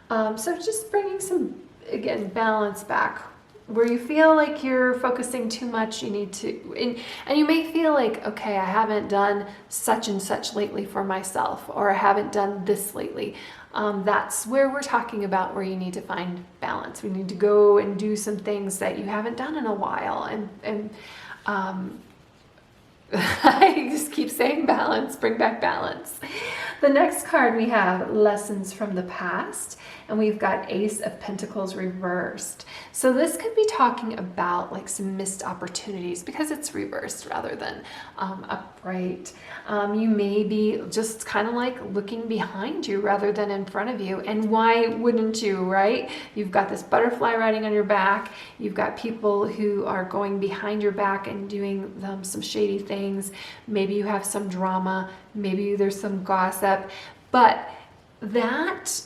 So just bringing some, again, balance back. Where you feel like you're focusing too much, you need to, and you may feel like, okay, I haven't done such and such lately for myself, or I haven't done this lately. That's where we're talking about where you need to find balance. We need to go and do some things that you haven't done in a while. And I just keep saying balance, bring back balance. The next card we have Lessons from the Past, and we've got Ace of Pentacles reversed. So this could be talking about like some missed opportunities because it's reversed rather than upright. You may be just kind of like looking behind you rather than in front of you. And why wouldn't you, right? You've got this butterfly riding on your back. You've got people who are going behind your back and doing some shady things. Maybe you have some drama. Maybe there's some gossip. But that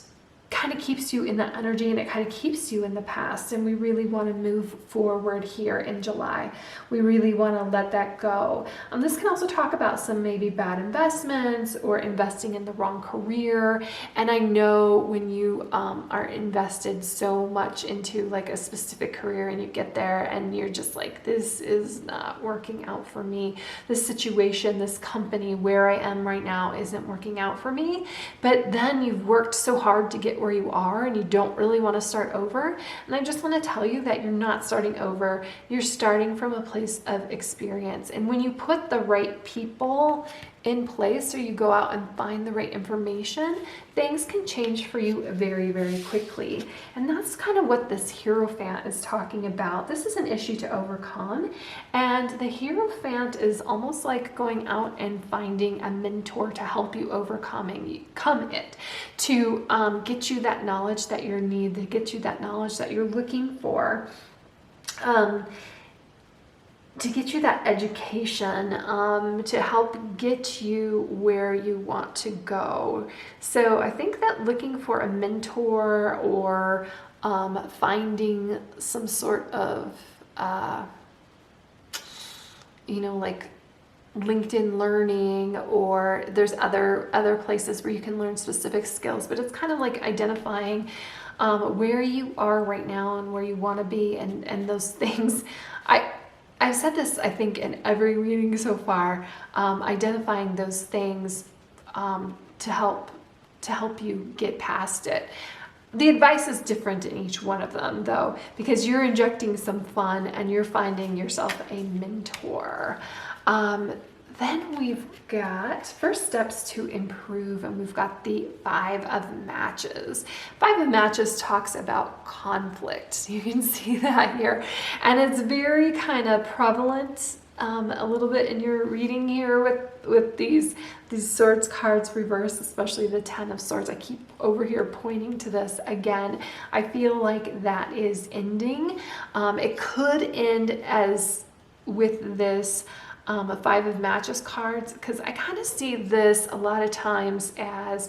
kind of keeps you in that energy, and it kind of keeps you in the past, and we really want to move forward here in July. We really want to let that go. This can also talk about some maybe bad investments or investing in the wrong career. And I know when you are invested so much into like a specific career and you get there and you're just like, this is not working out for me. This situation, this company where I am right now isn't working out for me. But then you've worked so hard to get where you are and you don't really want to start over. And I just want to tell you that you're not starting over. You're starting from a place of experience. And when you put the right people in place, or you go out and find the right information, things can change for you very, very quickly. And that's kind of what this Hierophant is talking about. This is an issue to overcome. And the Hierophant is almost like going out and finding a mentor to help you overcome it, to get you that knowledge that you need, to get you that knowledge that you're looking for. To get you that education, to help get you where you want to go. So I think that looking for a mentor, or finding some sort of, like LinkedIn Learning, or there's other places where you can learn specific skills, but it's kind of like identifying where you are right now and where you want to be, and those things. I've said this, I think, in every reading so far, identifying those things to help you get past it. The advice is different in each one of them, though, because you're injecting some fun and you're finding yourself a mentor. Then we've got first steps to improve, and we've got the 5 of Matches. 5 of Matches talks about conflict. You can see that here, and it's very kind of prevalent a little bit in your reading here with these Swords cards reversed, especially the 10 of Swords. I keep over here pointing to this again. I feel like that is ending. It could end as with this 5 of Matches cards, because I kind of see this a lot of times as,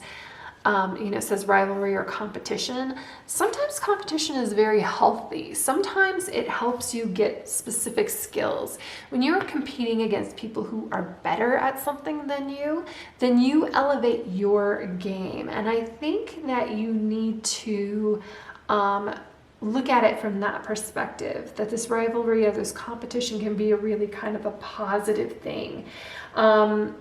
it says rivalry or competition. Sometimes competition is very healthy. Sometimes it helps you get specific skills. When you're competing against people who are better at something than you, then you elevate your game. And I think that you need to look at it from that perspective, that this rivalry or this competition can be a really kind of a positive thing. Because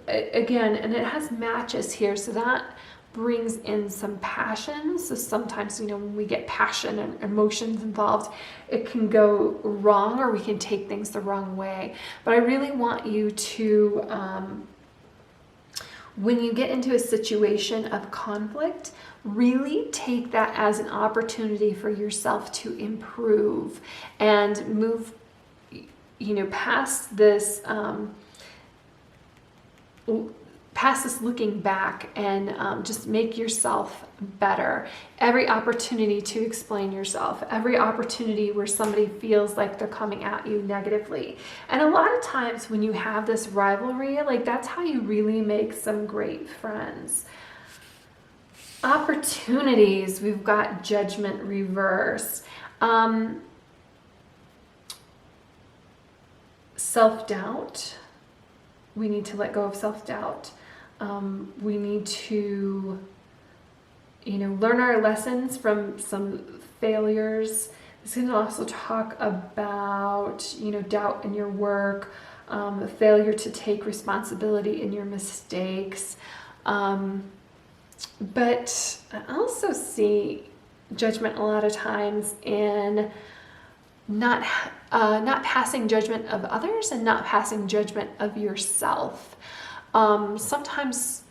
again, and it has matches here, so that brings in some passion. So sometimes, when we get passion and emotions involved, it can go wrong, or we can take things the wrong way. But I really want you to, when you get into a situation of conflict, really take that as an opportunity for yourself to improve and move, past this, looking back, and just make yourself better. Every opportunity to explain yourself, every opportunity where somebody feels like they're coming at you negatively. And a lot of times when you have this rivalry, like, that's how you really make some great friends. Opportunities, we've got Judgment reverse. Self-doubt. We need to let go of self-doubt. We need to, learn our lessons from some failures. This can also talk about, doubt in your work, failure to take responsibility in your mistakes. But I also see Judgment a lot of times in not passing judgment of others and not passing judgment of yourself. Sometimes,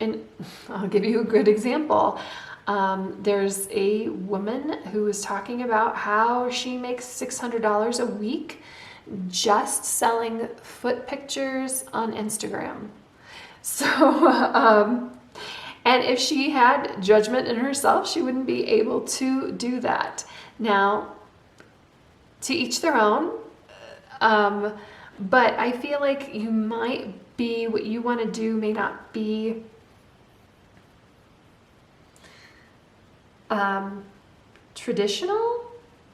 and I'll give you a good example. There's a woman who is talking about how she makes $600 a week just selling foot pictures on Instagram. So, and if she had judgment in herself, she wouldn't be able to do that. Now, to each their own, but I feel like you might be, what you want to do may not be traditional.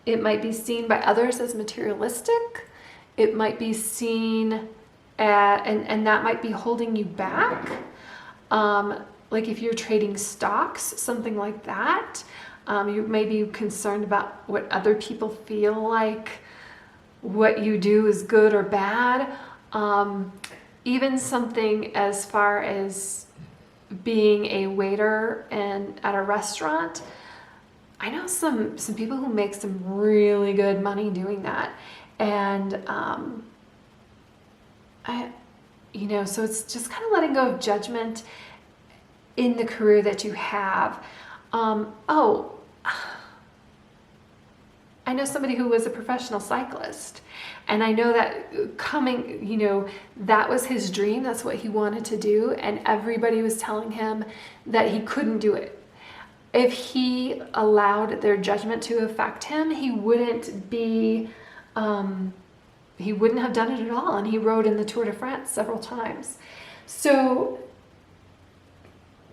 It might be seen by others as materialistic. It might be seen and that might be holding you back. Like if you're trading stocks, something like that. You may be concerned about what other people feel like what you do is good or bad. even something as far as being a waiter and at a restaurant. I know some people who make some really good money doing that. And, so it's just kind of letting go of judgment in the career that you have. I know somebody who was a professional cyclist, and I know that that was his dream. That's what he wanted to do. And everybody was telling him that he couldn't do it. If he allowed their judgment to affect him, he wouldn't have done it at all. And he rode in the Tour de France several times. So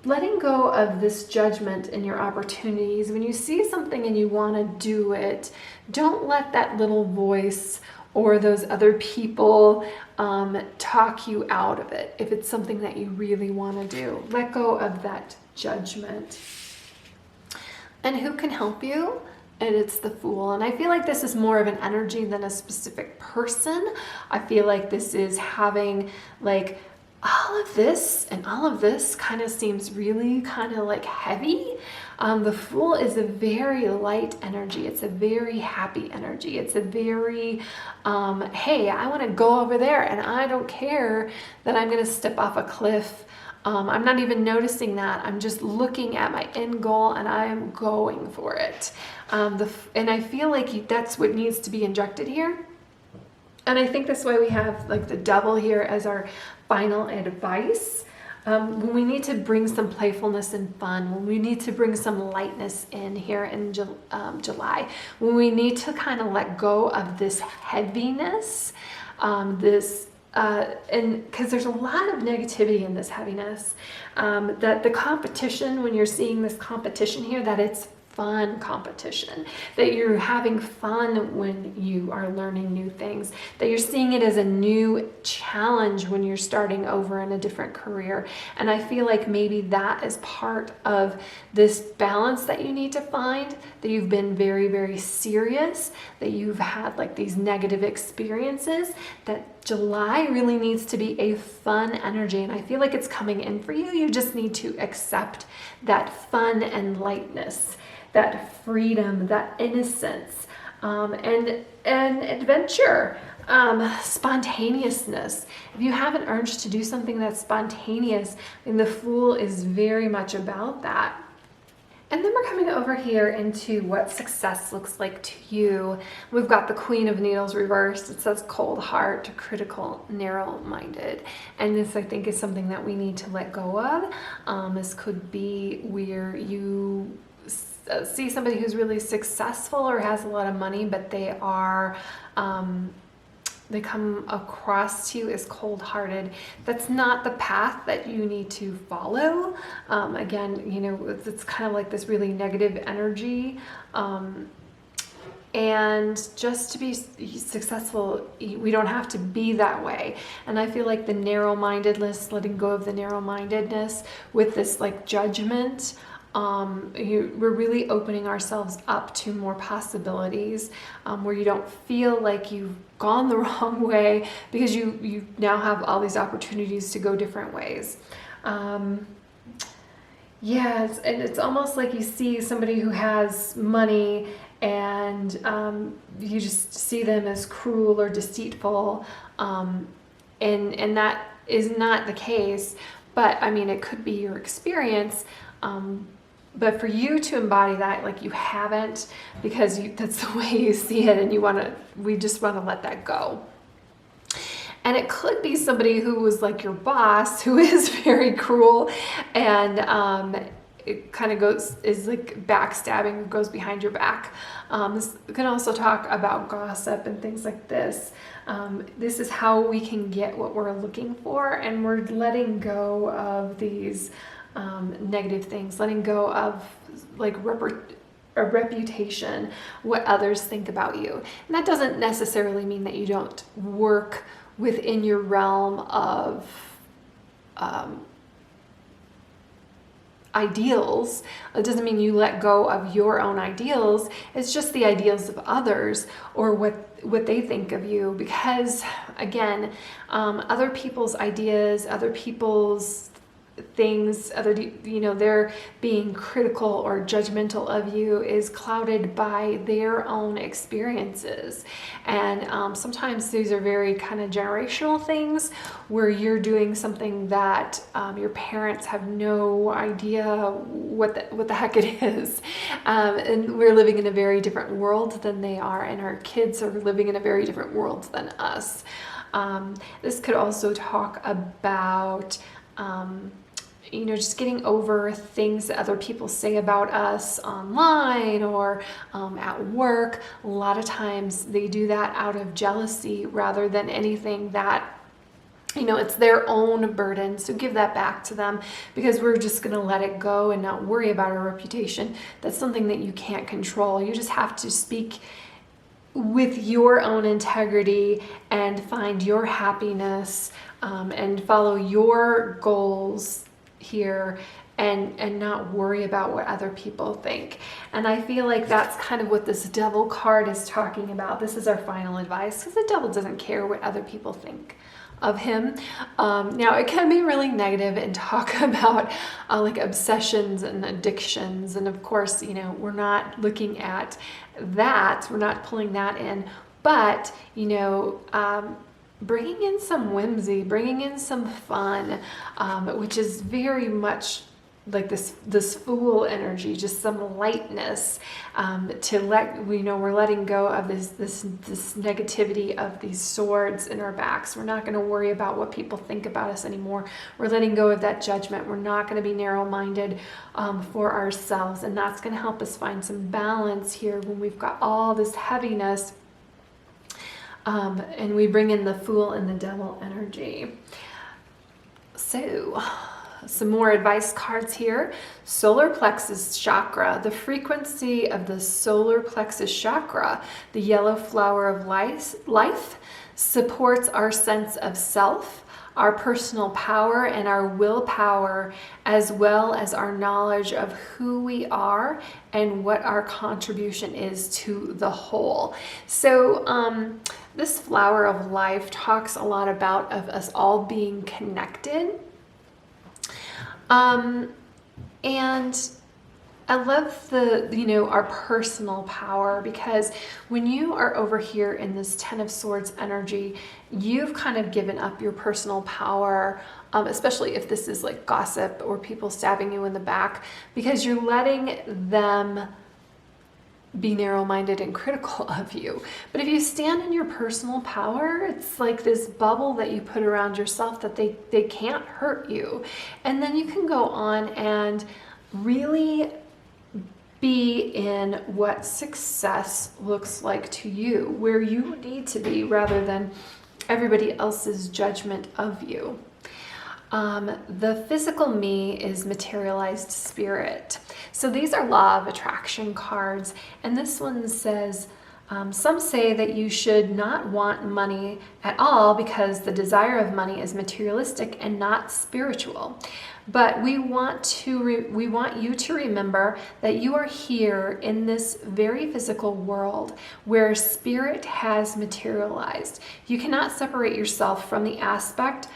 letting go of this judgment in your opportunities, when you see something and you want to do it, don't let that little voice or those other people talk you out of it. If it's something that you really want to do, let go of that judgment. And who can help you? And it's the Fool. And I feel like this is more of an energy than a specific person. I feel like this is having like all of this and all of this kind of seems really kind of like heavy. The Fool is a very light energy. It's a very happy energy. It's a very, hey, I want to go over there and I don't care that I'm going to step off a cliff. I'm not even noticing that. I'm just looking at my end goal and I'm going for it. And I feel like that's what needs to be injected here. And I think that's why we have like the Devil here as our final advice. When we need to bring some playfulness and fun, when we need to bring some lightness in here in July, when we need to kind of let go of this heaviness, and because there's a lot of negativity in this heaviness, that the competition, when you're seeing this competition here, that it's fun competition, that you're having fun when you are learning new things, that you're seeing it as a new challenge when you're starting over in a different career. And I feel like maybe that is part of this balance that you need to find, that you've been very, very serious, that you've had like these negative experiences, that July really needs to be a fun energy. And I feel like it's coming in for you. You just need to accept that fun and lightness, that freedom, that innocence, and adventure, spontaneousness. If you have an urge to do something that's spontaneous, then the Fool is very much about that. And then we're coming over here into what success looks like to you. We've got the Queen of Needles reversed. It says cold heart, critical, narrow-minded. And this, I think, is something that we need to let go of. This could be where you see somebody who's really successful or has a lot of money, but they are they come across to you as cold-hearted. That's not the path that you need to follow. Again, it's kind of like this really negative energy. And just to be successful, we don't have to be that way. And I feel like the narrow-mindedness, letting go of the narrow-mindedness with this like judgment, we're really opening ourselves up to more possibilities, where you don't feel like you've gone the wrong way, because you now have all these opportunities to go different ways. Yes, and it's almost like you see somebody who has money and you just see them as cruel or deceitful, and that is not the case. But I mean, it could be your experience. But for you to embody that, like you haven't, because that's the way you see it, and we just want to let that go. And it could be somebody who was like your boss, who is very cruel, and it kind of is like backstabbing, goes behind your back. This can also talk about gossip and things like this. This is how we can get what we're looking for, and we're letting go of these negative things, letting go of like a reputation, what others think about you. And that doesn't necessarily mean that you don't work within your realm of ideals. It doesn't mean you let go of your own ideals. It's just the ideals of others, or what they think of you. Because again, other people's ideas, other people's things, they're being critical or judgmental of you is clouded by their own experiences. And sometimes these are very kind of generational things where you're doing something that your parents have no idea what the heck it is. And we're living in a very different world than they are, and our kids are living in a very different world than us. This could also talk about just getting over things that other people say about us online or at work. A lot of times they do that out of jealousy rather than anything that, it's their own burden. So give that back to them, because we're just going to let it go and not worry about our reputation. That's something that you can't control. You just have to speak with your own integrity and find your happiness and follow your goals here, and not worry about what other people think. And I feel like that's kind of what this Devil card is talking about. This is our final advice, because the Devil doesn't care what other people think of him. Now it can be really negative and talk about like obsessions and addictions, and of course we're not looking at that, we're not pulling that in, but bringing in some whimsy, bringing in some fun, which is very much like this Fool energy, just some lightness, to we're letting go of this negativity of these swords in our backs. We're not going to worry about what people think about us anymore. We're letting go of that judgment. We're not going to be narrow-minded for ourselves, and that's going to help us find some balance here when we've got all this heaviness. And we bring in the Fool and the Devil energy. So, some more advice cards here. Solar plexus chakra. The frequency of the solar plexus chakra, the yellow flower of life, supports our sense of self, our personal power, and our willpower, as well as our knowledge of who we are and what our contribution is to the whole. So this flower of life talks a lot about of us all being connected. And I love our personal power, because when you are over here in this Ten of Swords energy, you've kind of given up your personal power, especially if this is like gossip or people stabbing you in the back, because you're letting them be narrow-minded and critical of you. But if you stand in your personal power, it's like this bubble that you put around yourself that they can't hurt you. And then you can go on and really be in what success looks like to you, where you need to be, rather than everybody else's judgment of you. The physical me is materialized spirit. So these are law of attraction cards, and this one says, some say that you should not want money at all because the desire of money is materialistic and not spiritual. But we want you to remember that you are here in this very physical world where spirit has materialized. You cannot separate yourself from the aspect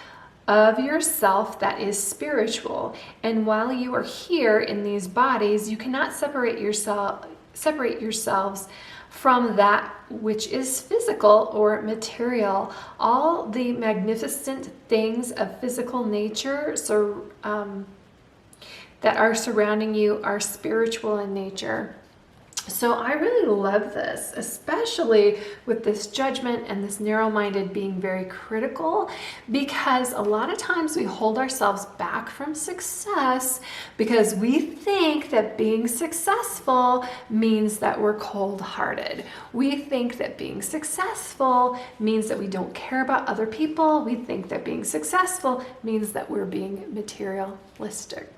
of yourself that is spiritual. And while you are here in these bodies, you cannot separate yourselves from that which is physical or material. All the magnificent things of physical nature that are surrounding you are spiritual in nature. So I really love this, especially with this judgment and this narrow-minded being very critical, because a lot of times we hold ourselves back from success because we think that being successful means that we're cold-hearted. We think that being successful means that we don't care about other people. We think that being successful means that we're being materialistic.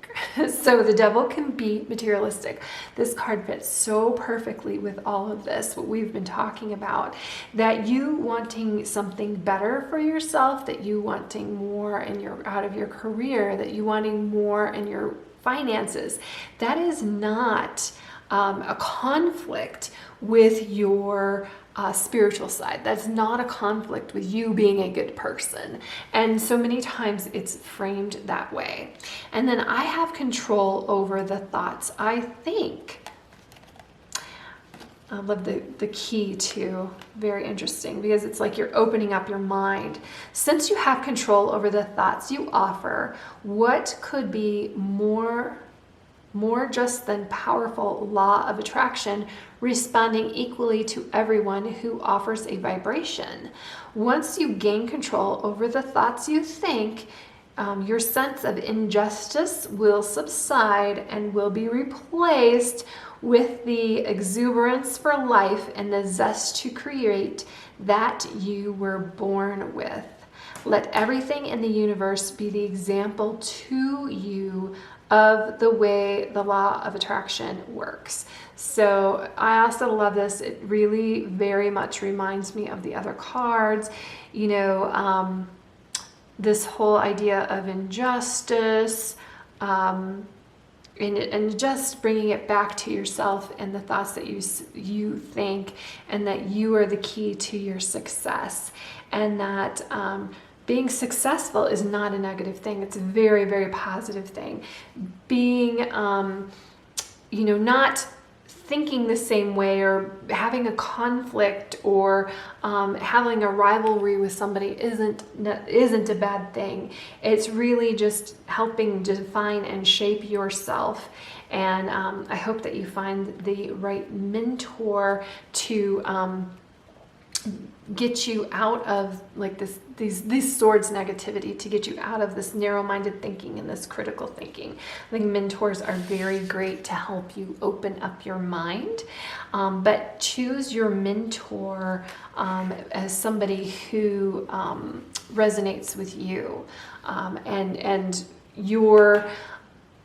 So the devil can be materialistic. This card fits so perfectly with all of this, what we've been talking about, that you wanting something better for yourself, that you wanting more out of your career, that you wanting more in your finances. That is not a conflict with your spiritual side. That's not a conflict with you being a good person. And so many times it's framed that way. And then I have control over the thoughts I think. I love the key too. Very interesting, because it's like you're opening up your mind. Since you have control over the thoughts you offer, what could be more just than powerful law of attraction responding equally to everyone who offers a vibration? Once you gain control over the thoughts you think, your sense of injustice will subside and will be replaced with the exuberance for life and the zest to create that you were born with. Let everything in the universe be the example to you of the way the law of attraction works. So I also love this. It really very much reminds me of the other cards. You know, this whole idea of injustice, and just bringing it back to yourself and the thoughts that you think, and that you are the key to your success, and that being successful is not a negative thing. It's a very, very positive thing. Being, you know, not thinking the same way, or having a conflict, or having a rivalry with somebody isn't a bad thing. It's really just helping define and shape yourself. And I hope that you find the right mentor to get you out of like these swords negativity, to get you out of this narrow-minded thinking and this critical thinking. I think mentors are very great to help you open up your mind, but choose your mentor as somebody who resonates with you, and your,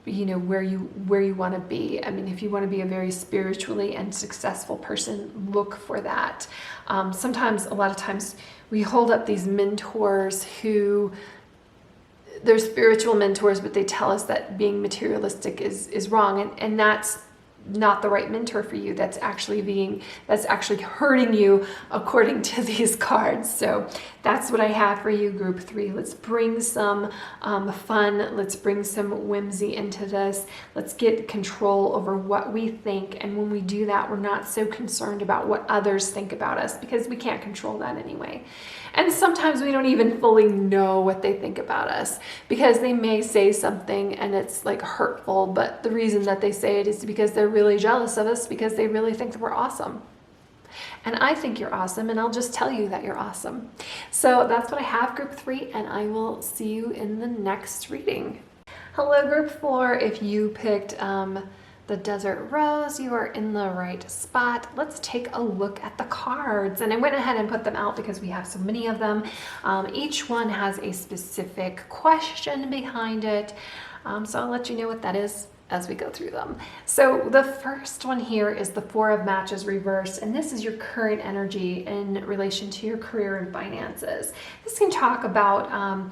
you know, where you want to be. I mean, if you want to be a very spiritually and successful person, look for that. Sometimes, a lot of times, we hold up these mentors who, they're spiritual mentors, but they tell us that being materialistic is wrong, and that's not the right mentor for you. That's actually hurting you, according to these cards. So that's what I have for you, group 3. Let's bring some fun. Let's bring some whimsy into this. Let's get control over what we think. And when we do that, we're not so concerned about what others think about us, because we can't control that anyway. And sometimes we don't even fully know what they think about us, because they may say something and it's like hurtful, but the reason that they say it is because they're really jealous of us, because they really think that we're awesome. And I think you're awesome, and I'll just tell you that you're awesome. So that's what I have, group 3, and I will see you in the next reading. Hello, group 4. If you picked the Desert Rose, you are in the right spot. Let's take a look at the cards. And I went ahead and put them out because we have so many of them. Each one has a specific question behind it. So I'll let you know what that is as we go through them. So the first one here is the 4 of Matches reversed, and this is your current energy in relation to your career and finances. This can talk about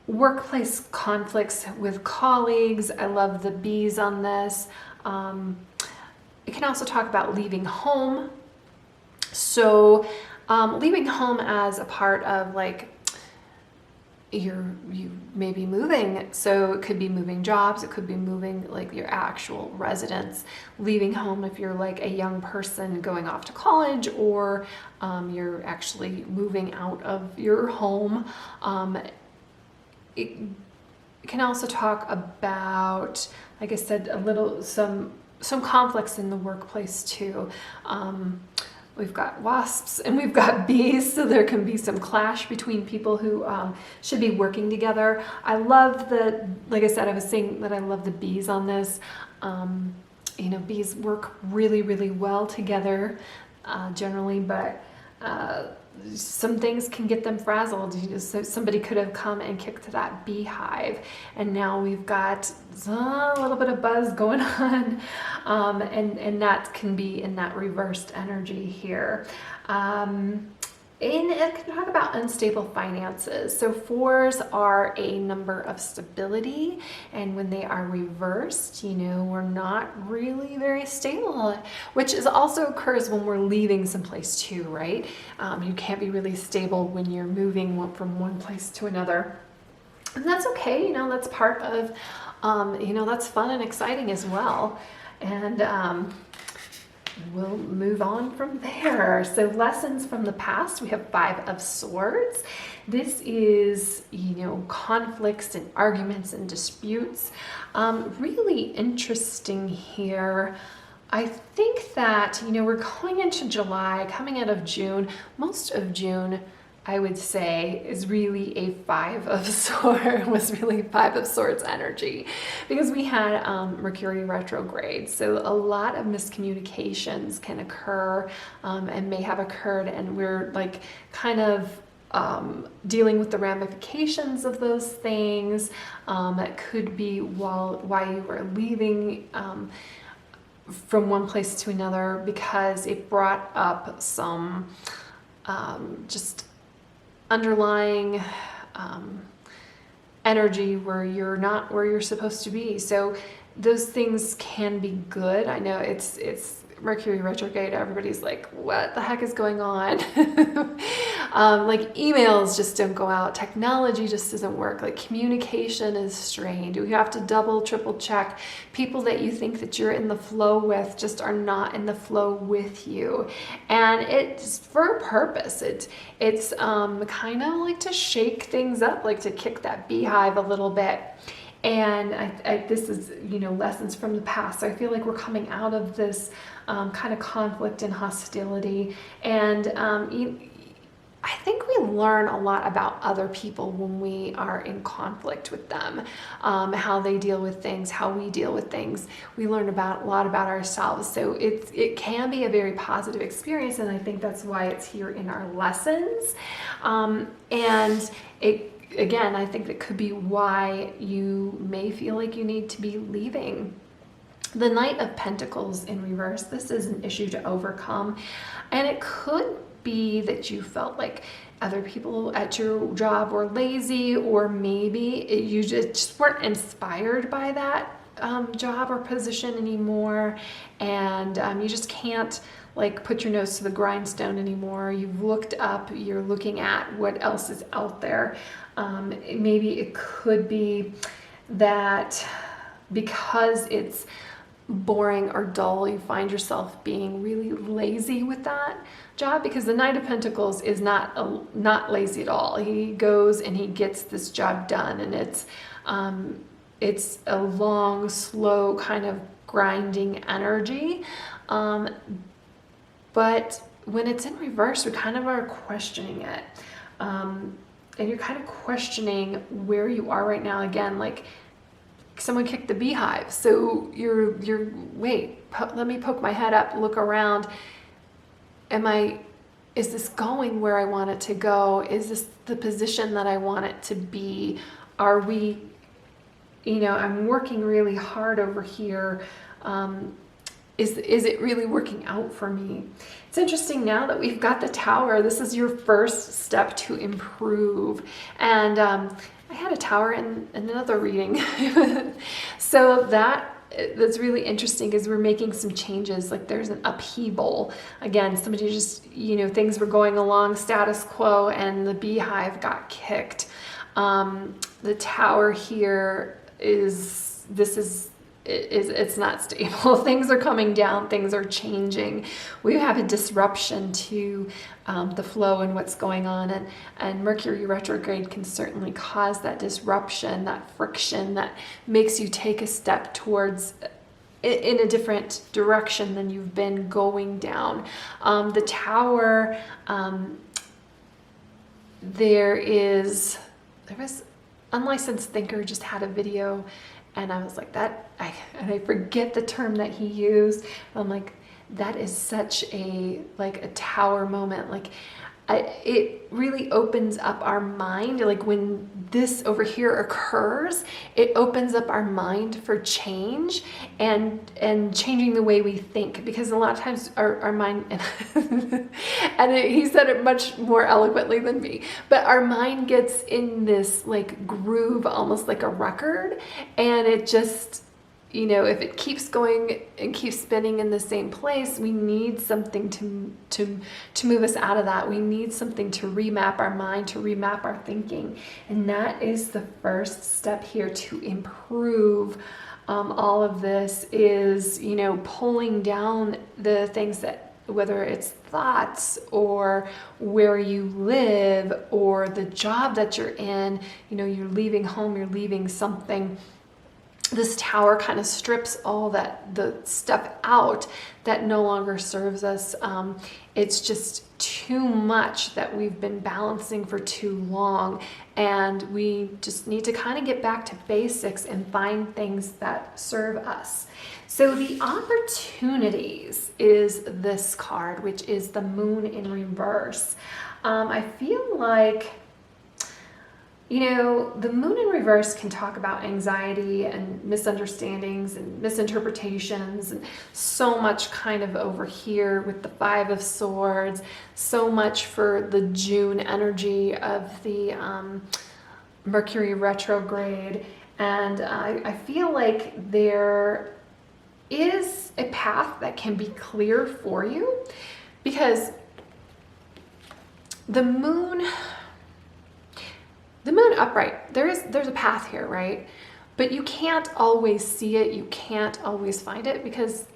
workplace conflicts with colleagues. I love the bees on this. It can also talk about leaving home. So leaving home as a part of, like, you may be moving. So it could be moving jobs. It could be moving like your actual residence. Leaving home if you're like a young person going off to college, or you're actually moving out of your home. It can also talk about, like I said, some conflicts in the workplace too. We've got wasps and we've got bees, so there can be some clash between people who should be working together. I love like I said, I was saying that I love the bees on this. You know, bees work really, really well together generally, but some things can get them frazzled. So somebody could have come and kicked that beehive, and now we've got a little bit of buzz going on, and that can be in that reversed energy here. And it can talk about unstable finances. So 4s are a number of stability, and when they are reversed, you know, we're not really very stable, which is also occurs when we're leaving someplace too, right? You can't be really stable when you're moving from one place to another. And that's okay, you know, that's part of, you know, that's fun and exciting as well. And we'll move on from there. So lessons from the past, we have 5 of Swords. This is, you know, conflicts and arguments and disputes. Really interesting here. I think that, you know, we're going into July, coming out of June. Most of June, I would say, is really a 5 of Swords, was really 5 of Swords energy, because we had Mercury retrograde. So a lot of miscommunications can occur and may have occurred, and we're like kind of dealing with the ramifications of those things. That could be why you were leaving from one place to another, because it brought up some just underlying energy where you're not where you're supposed to be. So those things can be good. I know it's Mercury retrograde, everybody's like, what the heck is going on? Like emails just don't go out. Technology just doesn't work. Like communication is strained. You have to double, triple check. People that you think that you're in the flow with just are not in the flow with you. And it's for a purpose. It's kind of like to shake things up, like to kick that beehive a little bit. And this is, you know, lessons from the past. So I feel like we're coming out of this kind of conflict and hostility. And I think we learn a lot about other people when we are in conflict with them, how they deal with things, how we deal with things. We learn a lot about ourselves. So it can be a very positive experience, and I think that's why it's here in our lessons. And again, I think that could be why you may feel like you need to be leaving. The Knight of Pentacles in reverse, this is an issue to overcome. And it could be that you felt like other people at your job were lazy, or maybe you just weren't inspired by that job or position anymore. And you just can't like put your nose to the grindstone anymore. You've looked up, you're looking at what else is out there. Maybe it could be that because it's boring or dull, you find yourself being really lazy with that job, because the Knight of Pentacles is not lazy at all. He goes and he gets this job done, and it's a long, slow kind of grinding energy. But when it's in reverse, we kind of are questioning it. And you're kind of questioning where you are right now. Again, like someone kicked the beehive. So you're wait, let me poke my head up, look around. Is this going where I want it to go? Is this the position that I want it to be? Are we, you know, I'm working really hard over here. Is it really working out for me? It's interesting now that we've got the Tower. This is your first step to improve. And I had a Tower in another reading. So that's really interesting, because we're making some changes. Like there's an upheaval. Again, somebody just, you know, things were going along status quo and the beehive got kicked. The Tower here it's not stable. Things are coming down, things are changing. We have a disruption to the flow and what's going on, and Mercury retrograde can certainly cause that disruption, that friction that makes you take a step towards in a different direction than you've been going down. The Tower, there was Unlicensed Thinker just had a video, and I was like, and I forget the term that he used. I'm like, that is such a Tower moment. Like, it really opens up our mind. Like when this over here occurs, it opens up our mind for change and changing the way we think, because a lot of times our mind he said it much more eloquently than me, but our mind gets in this like groove, almost like a record, and it just, you know, if it keeps going and keeps spinning in the same place, we need something to move us out of that. We need something to remap our mind, to remap our thinking. And that is the first step here to improve all of this, is, you know, pulling down the things that, whether it's thoughts or where you live or the job that you're in, you know, you're leaving home, you're leaving something. This tower kind of strips all the stuff out that no longer serves us. It's just too much that we've been balancing for too long, and we just need to kind of get back to basics and find things that serve us. So the opportunities is this card, which is the Moon in reverse. I feel like, you know, the Moon in reverse can talk about anxiety and misunderstandings and misinterpretations, and so much kind of over here with the Five of Swords, so much for the June energy of the Mercury retrograde. And I feel like there is a path that can be clear for you, because the moon upright, there's a path here, right? But you can't always see it, you can't always find it, because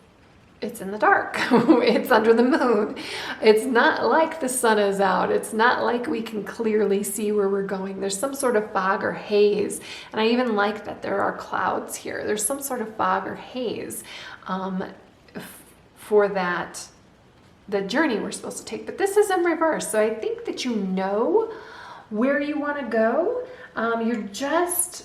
it's in the dark. It's under the moon. It's not like the sun is out. It's not like we can clearly see where we're going. There's some sort of fog or haze. And I even like that there are clouds here. There's some sort of fog or haze for the journey we're supposed to take. But this is in reverse. So I think that you know where you want to go. You're just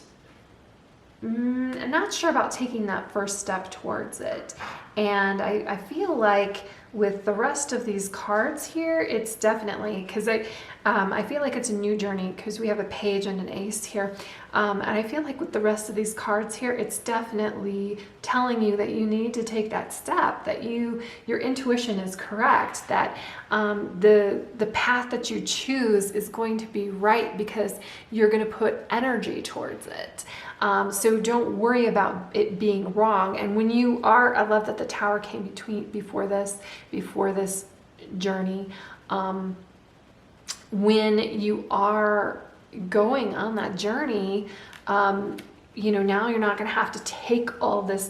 not sure about taking that first step towards it. And I feel like with the rest of these cards here, it's definitely, because I feel like it's a new journey, because we have a page and an ace here. And I feel like with the rest of these cards here, it's definitely telling you that you need to take that step, that your intuition is correct, that the path that you choose is going to be right, because you're going to put energy towards it. So don't worry about it being wrong. And when you are, I love that the Tower came before this journey. When you are going on that journey, you know, now you're not going to have to take all this,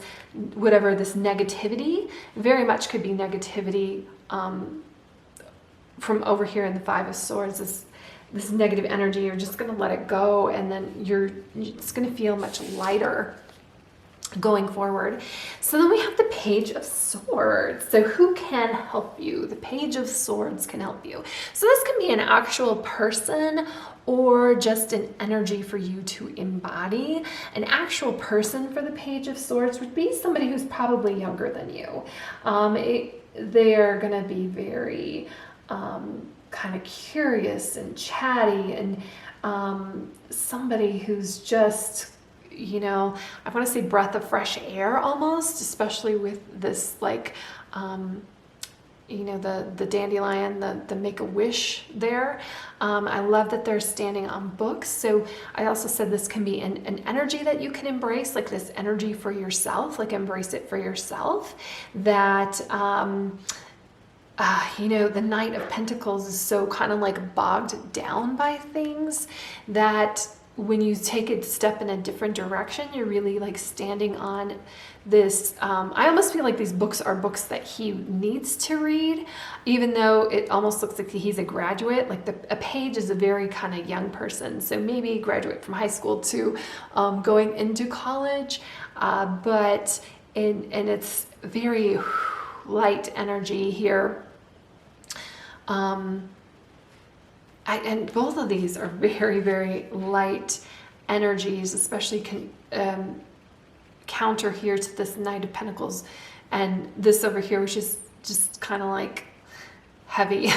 whatever this negativity, very much could be negativity from over here in the Five of Swords, this negative energy. You're just going to let it go, and then it's going to feel much lighter going forward. So then we have the Page of Swords. So who can help you? The Page of Swords can help you. So this can be an actual person or just an energy for you to embody. An actual person for the Page of Swords would be somebody who's probably younger than you. They're going to be very kind of curious and chatty, and somebody who's just, you know, I want to say breath of fresh air almost, especially with this, like, you know, the dandelion, the Make-A-Wish there. I love that they're standing on books. So I also said this can be an energy that you can embrace, like this energy for yourself, like embrace it for yourself. That, you know, the Knight of Pentacles is so kind of like bogged down by things that when you take a step in a different direction, you're really like standing on this. I almost feel like these books are books that he needs to read, even though it almost looks like he's a graduate. Like a page is a very kind of young person. So maybe graduate from high school to going into college. And it's very light energy here. And both of these are very, very light energies, especially counter here to this Knight of Pentacles, and this over here, which is just kind of like heavy.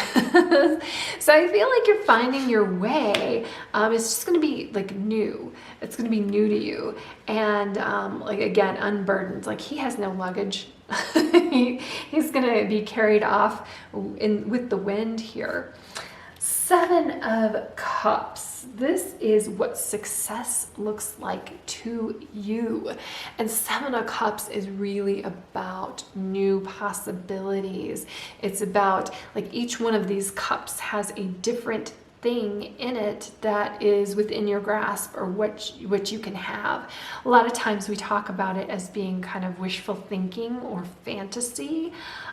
So I feel like you're finding your way. It's just going to be like new. It's going to be new to you. And like, again, unburdened. Like, he has no luggage. He's going to be carried off with the wind here. 7 of Cups. This is what success looks like to you. And 7 of Cups is really about new possibilities. It's about, like, each one of these cups has a different thing in it that is within your grasp, or what you can have. A lot of times we talk about it as being kind of wishful thinking or fantasy,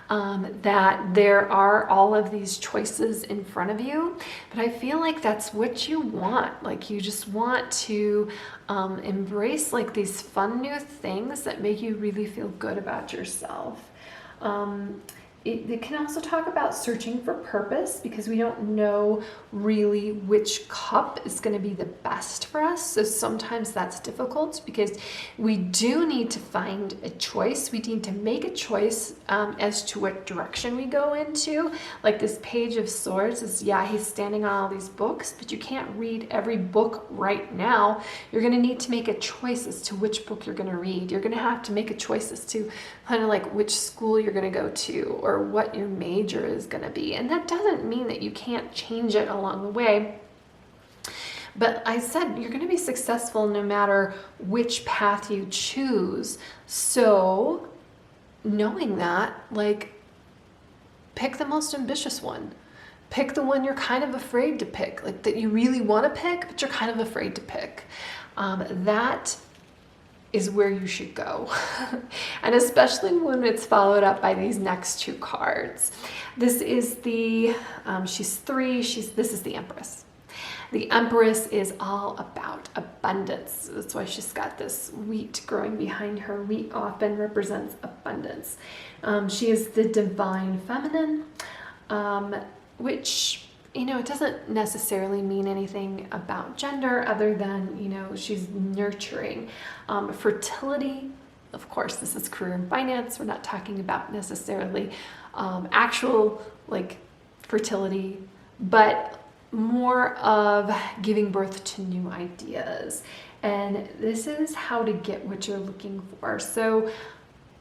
that there are all of these choices in front of you, but I feel like that's what you want. Like, you just want to embrace like these fun new things that make you really feel good about yourself. It can also talk about searching for purpose, because we don't know really which cup is going to be the best for us. So sometimes that's difficult, because we do need to find a choice. We need to make a choice as to what direction we go into. Like this Page of Swords is, yeah, he's standing on all these books, but you can't read every book right now. You're going to need to make a choice as to which book you're going to read. You're going to have to make a choice as to kind of like which school you're going to go to, or what your major is going to be. And that doesn't mean that you can't change it along the way. But I said you're going to be successful no matter which path you choose. So knowing that, like, pick the most ambitious one. Pick the one you're kind of afraid to pick, like that you really want to pick, but you're kind of afraid to pick. That is where you should go. And especially when it's followed up by these next 2 cards. This is the, she's 3, this is the Empress. The Empress is all about abundance. That's why she's got this wheat growing behind her. Wheat often represents abundance. She is the divine feminine, which, you know, it doesn't necessarily mean anything about gender other than, you know, she's nurturing. Fertility, of course, this is career and finance. We're not talking about necessarily actual like fertility, but more of giving birth to new ideas. And this is how to get what you're looking for. So,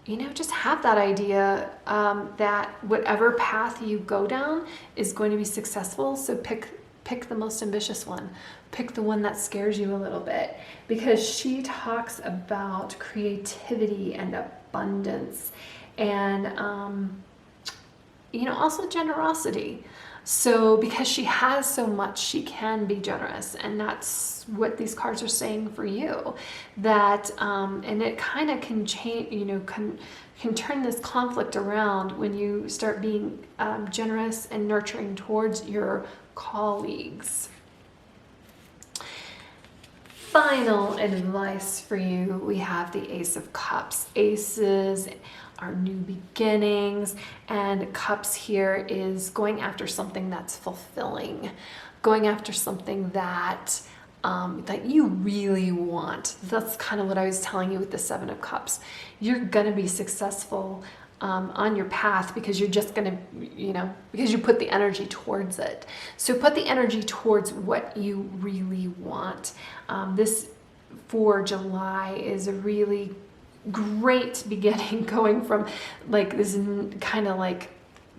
you know, just have that idea that whatever path you go down is going to be successful. So pick the most ambitious one. Pick the one that scares you a little bit, because she talks about creativity and abundance, and you know, also generosity. So because she has so much, she can be generous, and that's what these cards are saying for you. That and it kind of can change, you know, can turn this conflict around when you start being generous and nurturing towards your colleagues. Final advice for you, we have the Ace of Cups. Aces are new beginnings, and Cups here is going after something that's fulfilling, going after something that that you really want. That's kind of what I was telling you with the 7 of Cups. You're gonna be successful on your path, because you're just gonna, you know, because you put the energy towards it. So put the energy towards what you really want. This for July is a really great beginning, going from like this kind of like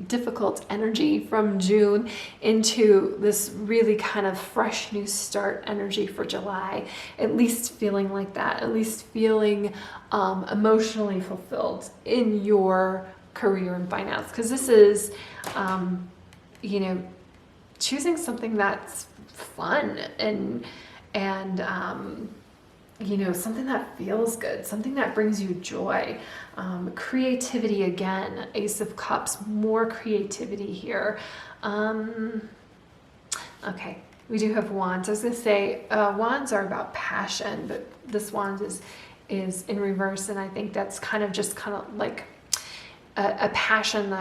difficult energy from June into this really kind of fresh new start energy for July. At least feeling like that, at least feeling emotionally fulfilled in your career and finance, because this is you know, choosing something that's fun and you know, something that feels good, something that brings you joy. Creativity again, Ace of Cups, more creativity here. Okay, we do have Wands. I was gonna say Wands are about passion, but this Wand is in reverse, and I think that's kind of like a passion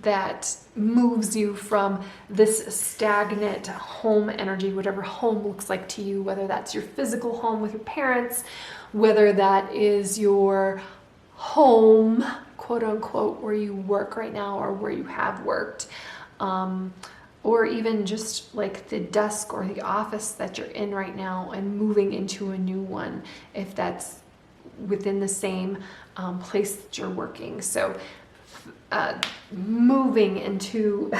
that moves you from this stagnant home energy, whatever home looks like to you, whether that's your physical home with your parents, whether that is your home quote unquote, where you work right now or where you have worked. Or even just like the desk or the office that you're in right now and moving into a new one, if that's within the same place that you're working. So moving into,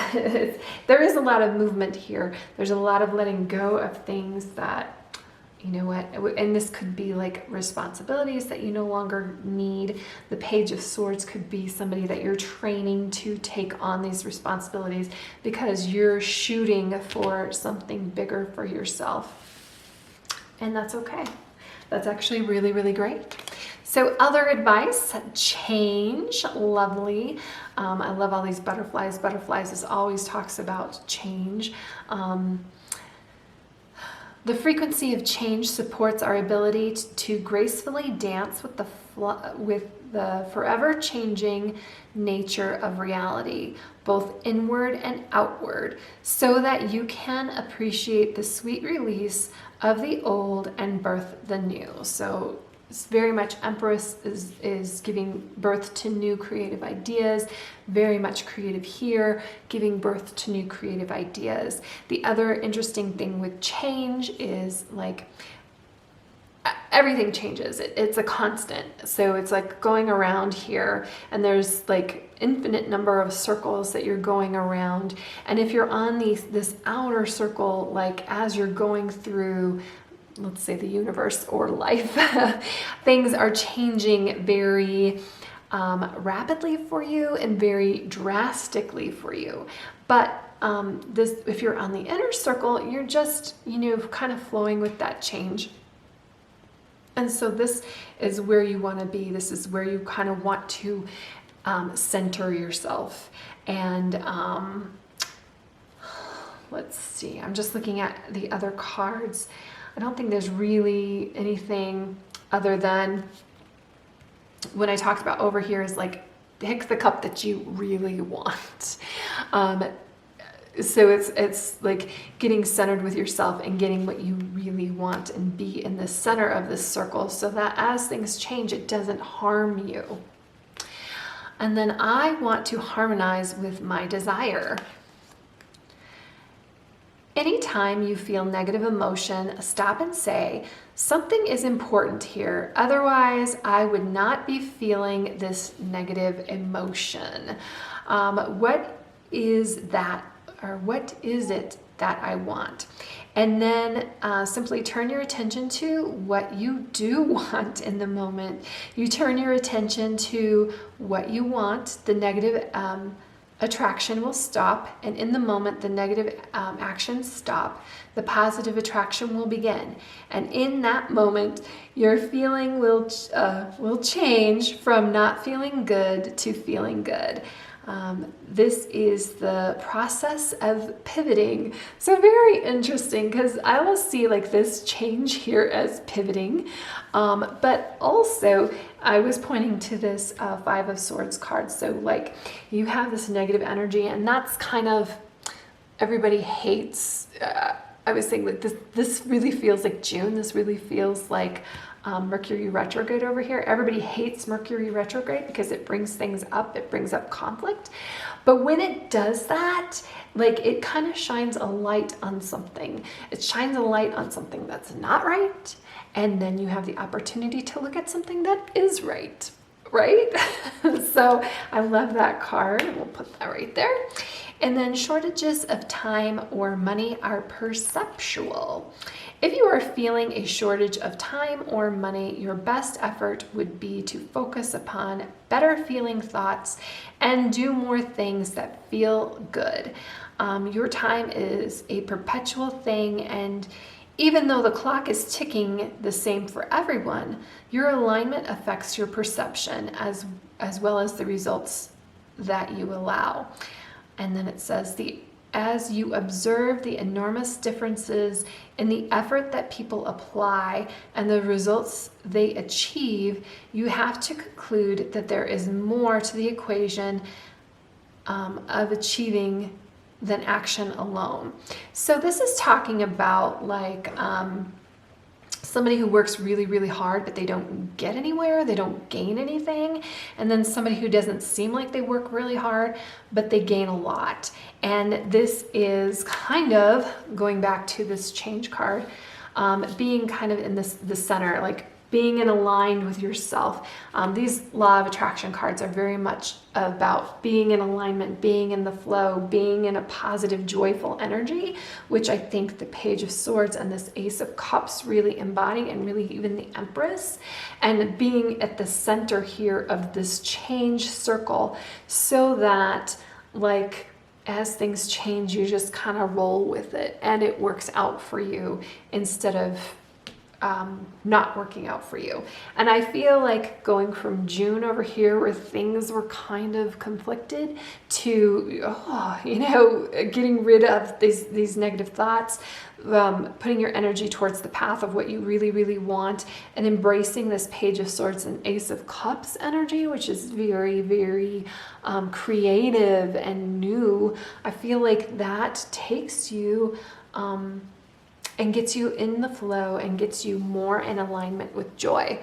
there is a lot of movement here. There's a lot of letting go of things that, you know what, and this could be like responsibilities that you no longer need. The Page of Swords could be somebody that you're training to take on these responsibilities because you're shooting for something bigger for yourself. And that's okay. That's actually really, really great. So other advice, change, lovely. I love all these butterflies. Butterflies always talks about change. The frequency of change supports our ability to gracefully dance with the forever changing nature of reality, both inward and outward, so that you can appreciate the sweet release of the old and birth the new. So it's very much Empress is giving birth to new creative ideas, very much creative here, giving birth to new creative ideas. The other interesting thing with change is like everything changes. It's a constant. So it's like going around here and there's like infinite number of circles that you're going around. And if you're on this outer circle, like as you're going through, let's say the universe or life, things are changing very rapidly for you and very drastically for you. But if you're on the inner circle, you're just, you know, kind of flowing with that change. And so this is where you want to be. This is where you kind of want to center yourself. And let's see, I'm just looking at the other cards. I don't think there's really anything other than when I talked about over here is like pick the cup that you really want. So it's like getting centered with yourself and getting what you really want and be in the center of this circle so that as things change, it doesn't harm you. And then I want to harmonize with my desire. Anytime you feel negative emotion, stop and say, something is important here. Otherwise, I would not be feeling this negative emotion. What is that, or what is it that I want? And then simply turn your attention to what you do want in the moment. You turn your attention to what you want. The negative attraction will stop, and in the moment the negative actions stop, the positive attraction will begin, and in that moment your feeling will change from not feeling good to feeling good. This is the process of pivoting. So very interesting, because I will see like this change here as pivoting, but also I was pointing to this Five of Swords card. So like you have this negative energy, and that's kind of, everybody hates, I was saying like this really feels like June. This really feels like Mercury retrograde over here. Everybody hates Mercury retrograde because it brings things up. It brings up conflict. But when it does that, like it kind of shines a light on something. It shines a light on something that's not right. And then you have the opportunity to look at something that is right, right? So I love that card. We'll put that right there. And then shortages of time or money are perceptual. If you are feeling a shortage of time or money, your best effort would be to focus upon better feeling thoughts and do more things that feel good. Your time is a perpetual thing, and even though the clock is ticking the same for everyone, your alignment affects your perception as well as the results that you allow. And then it says, as you observe the enormous differences in the effort that people apply and the results they achieve, you have to conclude that there is more to the equation of achieving than action alone. So this is talking about like somebody who works really, really hard, but they don't get anywhere, they don't gain anything. And then somebody who doesn't seem like they work really hard, but they gain a lot. And this is kind of going back to this change card, being kind of in the center, like being in aligned with yourself. These law of attraction cards are very much about being in alignment, being in the flow, being in a positive, joyful energy, which I think the Page of Swords and this Ace of Cups really embody, and really even the Empress, and being at the center here of this change circle, so that like as things change, you just kind of roll with it and it works out for you instead of not working out for you. And I feel like going from June over here where things were kind of conflicted to, getting rid of these negative thoughts, putting your energy towards the path of what you really, really want, and embracing this Page of Swords and Ace of Cups energy, which is very, very creative and new. I feel like that takes you and gets you in the flow and gets you more in alignment with joy,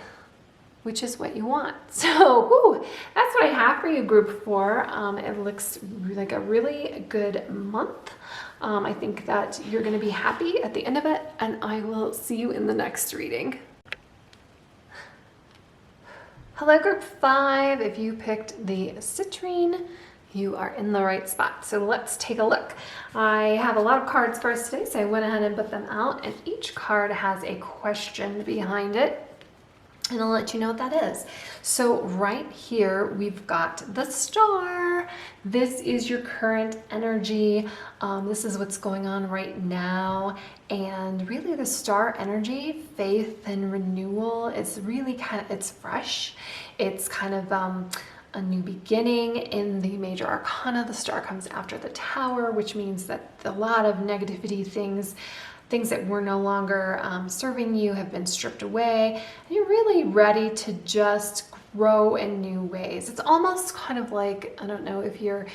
which is what you want. So that's what I have for you, group 4. It looks like a really good month. I think that you're going to be happy at the end of it, and I will see you in the next reading. Hello, group 5. If you picked the Citrine, you are in the right spot. So let's take a look. I have a lot of cards for us today, so I went ahead and put them out, and each card has a question behind it, and I'll let you know what that is. So right here, we've got the Star. This is your current energy. This is what's going on right now. And really the Star energy, faith and renewal, it's really it's fresh. It's kind of, a new beginning. In the major arcana, the Star comes after the Tower, which means that a lot of negativity things that were no longer serving you have been stripped away, and you're really ready to just grow in new ways. It's almost kind of like, I don't know if you're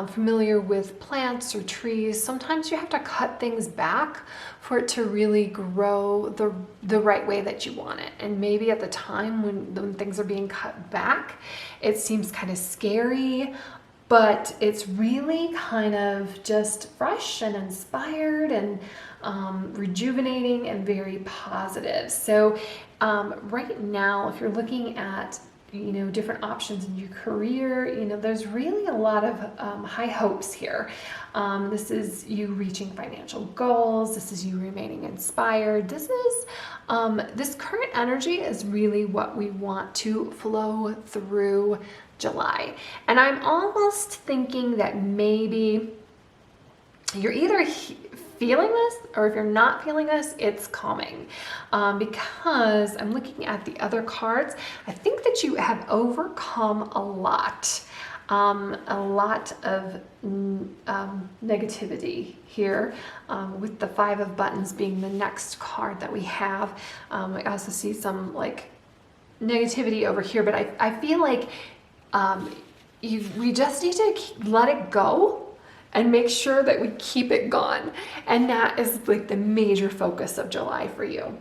familiar with plants or trees. Sometimes you have to cut things back for it to really grow the right way that you want it. And maybe at the time when things are being cut back, it seems kind of scary, but it's really kind of just fresh and inspired and rejuvenating and very positive. So right now, if you're looking at different options in your career, there's really a lot of high hopes here. This is you reaching financial goals. This is you remaining inspired. This current energy is really what we want to flow through July. And I'm almost thinking that maybe you're either feeling this, or if you're not feeling this, it's coming. Because I'm looking at the other cards, I think that you have overcome a lot of negativity here, with the 5 of Buttons being the next card that we have. I also see some like negativity over here, but I feel like we just need to let it go and make sure that we keep it gone. And that is like the major focus of July for you.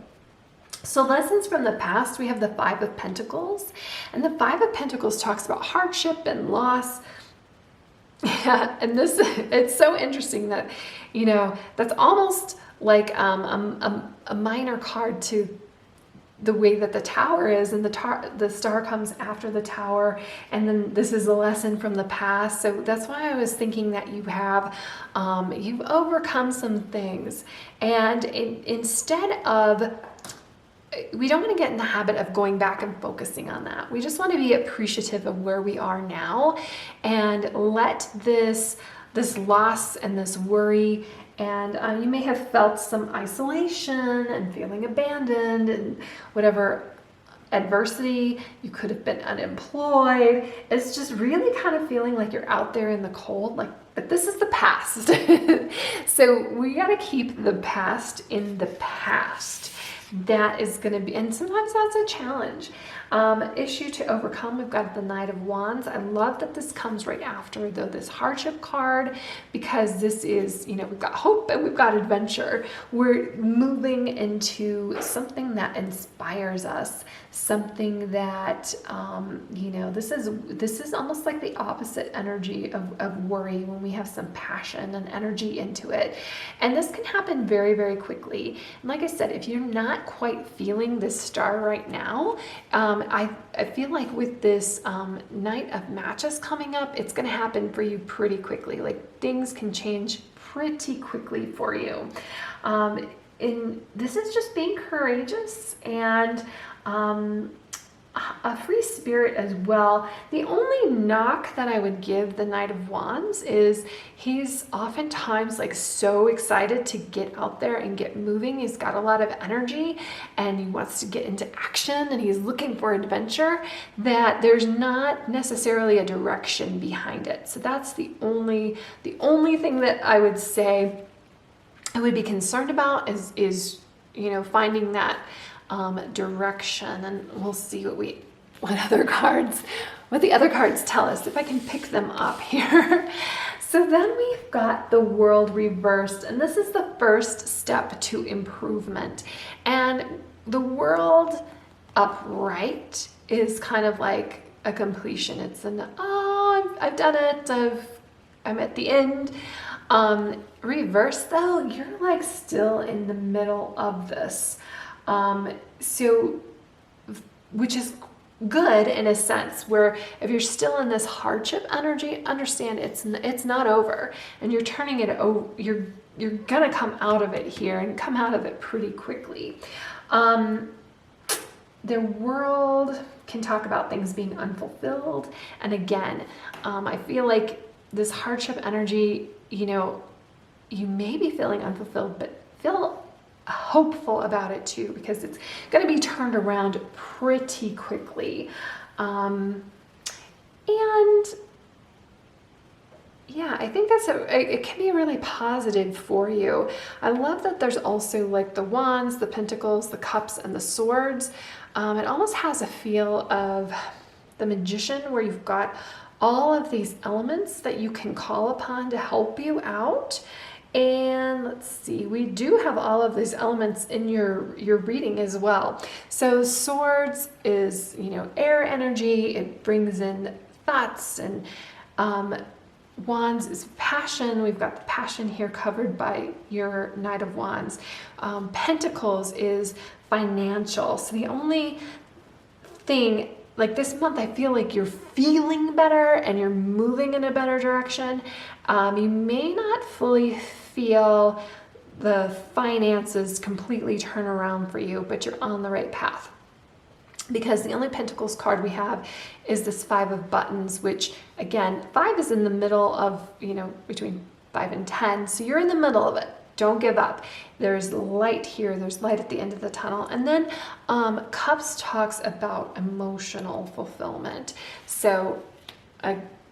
So lessons from the past, we have the 5 of Pentacles. And the 5 of Pentacles talks about hardship and loss. And it's so interesting that, that's almost like a minor card to the way that the Tower is, and the Star comes after the Tower, and then this is a lesson from the past. So that's why I was thinking that you have you've overcome some things, and instead of, we don't want to get in the habit of going back and focusing on that. We just want to be appreciative of where we are now, and let this loss and this worry, and you may have felt some isolation and feeling abandoned and whatever adversity. You could have been unemployed. It's just really kind of feeling like you're out there in the cold, but this is the past. So we got to keep the past in the past. that is going to be, and sometimes that's a challenge. Issue to overcome, we've got the Knight of Wands. I love that this comes right after this hardship card, because this is, we've got hope and we've got adventure. We're moving into something that inspires us, something that, this is almost like the opposite energy of worry, when we have some passion and energy into it. And this can happen very, very quickly. And like I said, if you're not quite feeling this star right now, I feel like with this Knight of Matches coming up, it's going to happen for you pretty quickly. Like, things can change pretty quickly for you. And this is just being courageous and a free spirit as well. The only knock that I would give the Knight of Wands is he's oftentimes like so excited to get out there and get moving. He's got a lot of energy and he wants to get into action and he's looking for adventure, that there's not necessarily a direction behind it. So that's the only thing that I would say I would be concerned about is finding that direction. And we'll see what the other cards tell us, if I can pick them up here. So then we've got the World reversed, and this is the first step to improvement. And the World upright is kind of like a completion. It's I've done it, I'm at the end. Reverse though, you're like still in the middle of this. So, which is good in a sense, where if you're still in this hardship energy, understand it's not over, and you're turning it over. You're gonna come out of it here, and come out of it pretty quickly. The World can talk about things being unfulfilled, and again, I feel like this hardship energy, you may be feeling unfulfilled, but feel hopeful about it too, because it's going to be turned around pretty quickly. And yeah, I think it can be really positive for you. I love that there's also like the Wands, the Pentacles, the Cups, and the Swords. It almost has a feel of the Magician, where you've got all of these elements that you can call upon to help you out. And let's see, we do have all of these elements in your reading as well. So Swords is, air energy. It brings in thoughts, and Wands is passion. We've got the passion here covered by your Knight of Wands. Pentacles is financial. So the only thing, like this month, I feel like you're feeling better and you're moving in a better direction. You may not fully feel the finances completely turn around for you, but you're on the right path. Because the only Pentacles card we have is this 5 of Buttons, which again, 5 is in the middle of, between 5 and 10. So you're in the middle of it. Don't give up. There's light here. There's light at the end of the tunnel. And then Cups talks about emotional fulfillment. So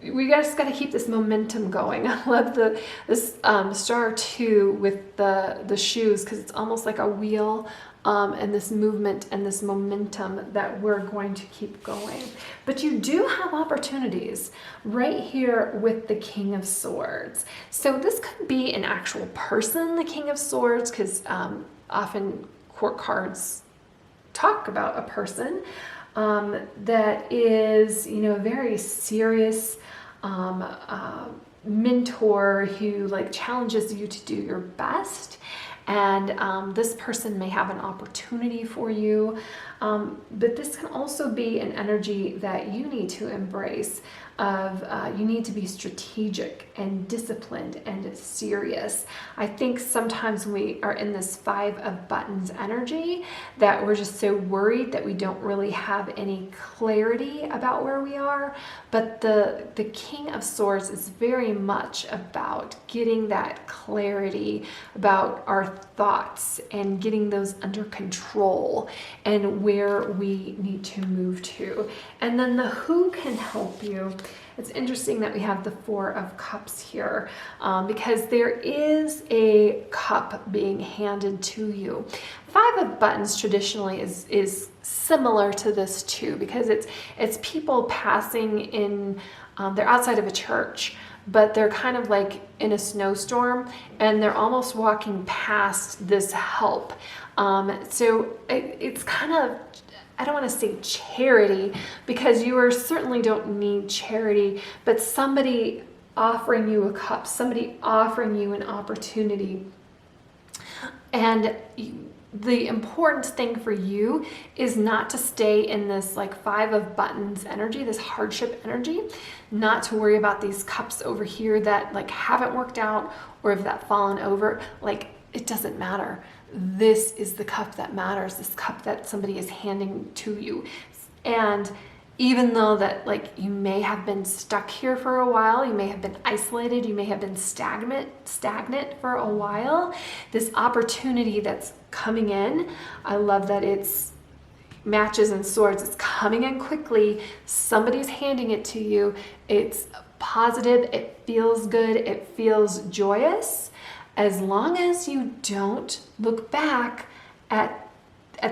we just got to keep this momentum going. I love this star too with the shoes, because it's almost like a wheel, and this movement and this momentum that we're going to keep going. But you do have opportunities right here with the King of Swords. So this could be an actual person, the King of Swords, because often court cards talk about a person that is, a very serious mentor who like challenges you to do your best. And this person may have an opportunity for you, but this can also be an energy that you need to embrace of you need to be strategic and disciplined and serious. I think sometimes when we are in this 5 of Buttons energy, that we're just so worried that we don't really have any clarity about where we are. But the King of Swords is very much about getting that clarity about our thoughts and getting those under control, and where we need to move to. And then the who can help you. It's interesting that we have the Four of Cups here because there is a cup being handed to you. Five of Buttons traditionally is similar to this too, because it's people passing in, they're outside of a church, but they're kind of like in a snowstorm and they're almost walking past this help. So it's kind of, I don't want to say charity, because you certainly don't need charity, but somebody offering you a cup, somebody offering you an opportunity. And the important thing for you is not to stay in this like Five of Buttons energy, this hardship energy, not to worry about these cups over here that like haven't worked out or if that fallen over. Like, it doesn't matter. This is the cup that matters, this cup that somebody is handing to you. And even though that like you may have been stuck here for a while, you may have been isolated, you may have been stagnant for a while, this opportunity that's coming in, I love that it's matches and swords. It's coming in quickly. Somebody's handing it to you. It's positive. It feels good. It feels joyous. As long as you don't look back at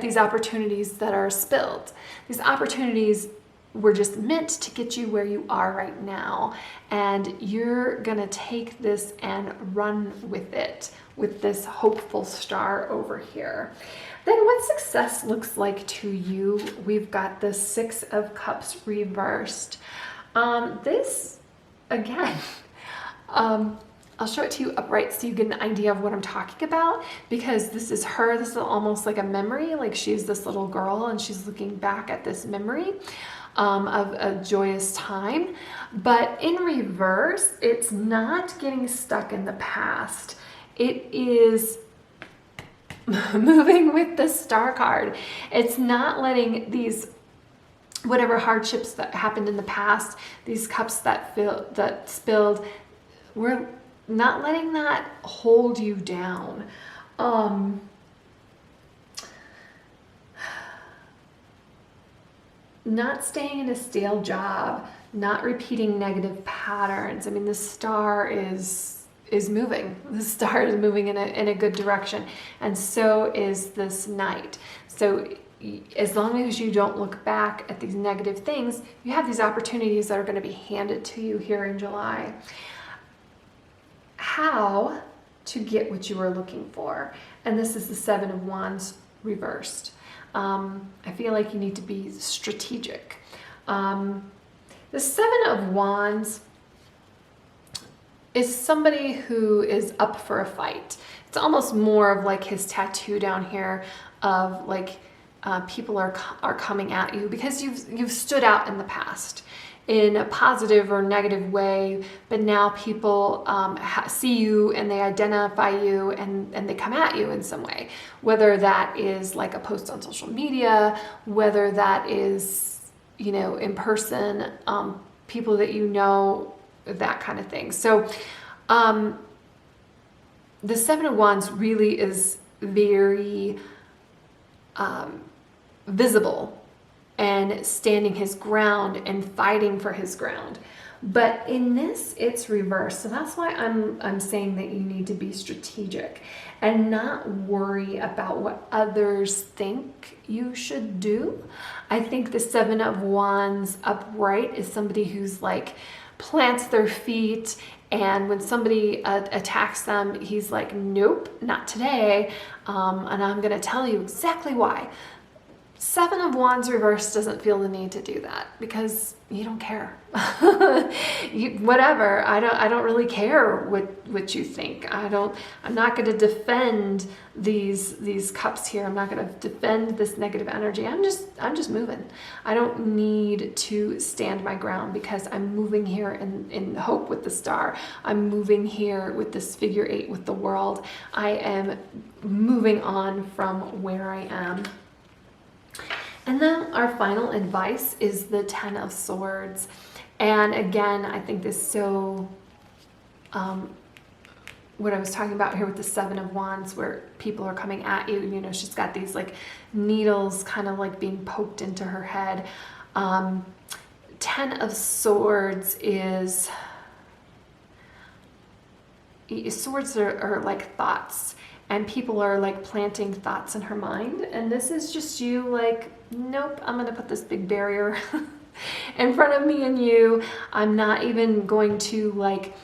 these opportunities that are spilled. These opportunities were just meant to get you where you are right now. And you're gonna take this and run with it, with this hopeful star over here. Then what success looks like to you, we've got the Six of Cups reversed. This, again, I'll show it to you upright so you get an idea of what I'm talking about, because this is her. This is almost like a memory, like she's this little girl and she's looking back at this memory of a joyous time. But in reverse, it's not getting stuck in the past. It is moving with the Star card. It's not letting these whatever hardships that happened in the past, these cups that spilled, we're not letting that hold you down. Not staying in a stale job, not repeating negative patterns. I mean, the star is moving. The star is moving in a good direction, and so is this Knight. So as long as you don't look back at these negative things, you have these opportunities that are going to be handed to you here in July. How to get what you are looking for. And this is the Seven of Wands reversed. I feel like you need to be strategic. The Seven of Wands is somebody who is up for a fight. It's almost more of like his tattoo down here of like people are coming at you because you've stood out in the past in a positive or negative way, but now people see you and they identify you and they come at you in some way, whether that is like a post on social media, whether that is, you know, in person, people that you know, that kind of thing. So the Seven of Wands really is very visible and standing his ground and fighting for his ground. But in this, it's reversed. So that's why I'm saying that you need to be strategic and not worry about what others think you should do. I think the Seven of Wands upright is somebody who's like plants their feet, and when somebody attacks them, he's like, nope, not today. And I'm gonna tell you exactly why. Seven of Wands reversed doesn't feel the need to do that because you don't care. Whatever. I don't really care what you think. I'm not going to defend these cups here. I'm not going to defend this negative energy. I'm just moving. I don't need to stand my ground because I'm moving here in hope with the star. I'm moving here with this figure 8 with the world. I am moving on from where I am. And then our final advice is the Ten of Swords. And again, I think this so what I was talking about here with the Seven of Wands, where people are coming at you. You know, she's got these like needles kind of like being poked into her head. Ten of Swords is, swords are like thoughts, and people are like planting thoughts in her mind. And this is just you like, nope, I'm going to put this big barrier in front of me and you. I'm not even going to like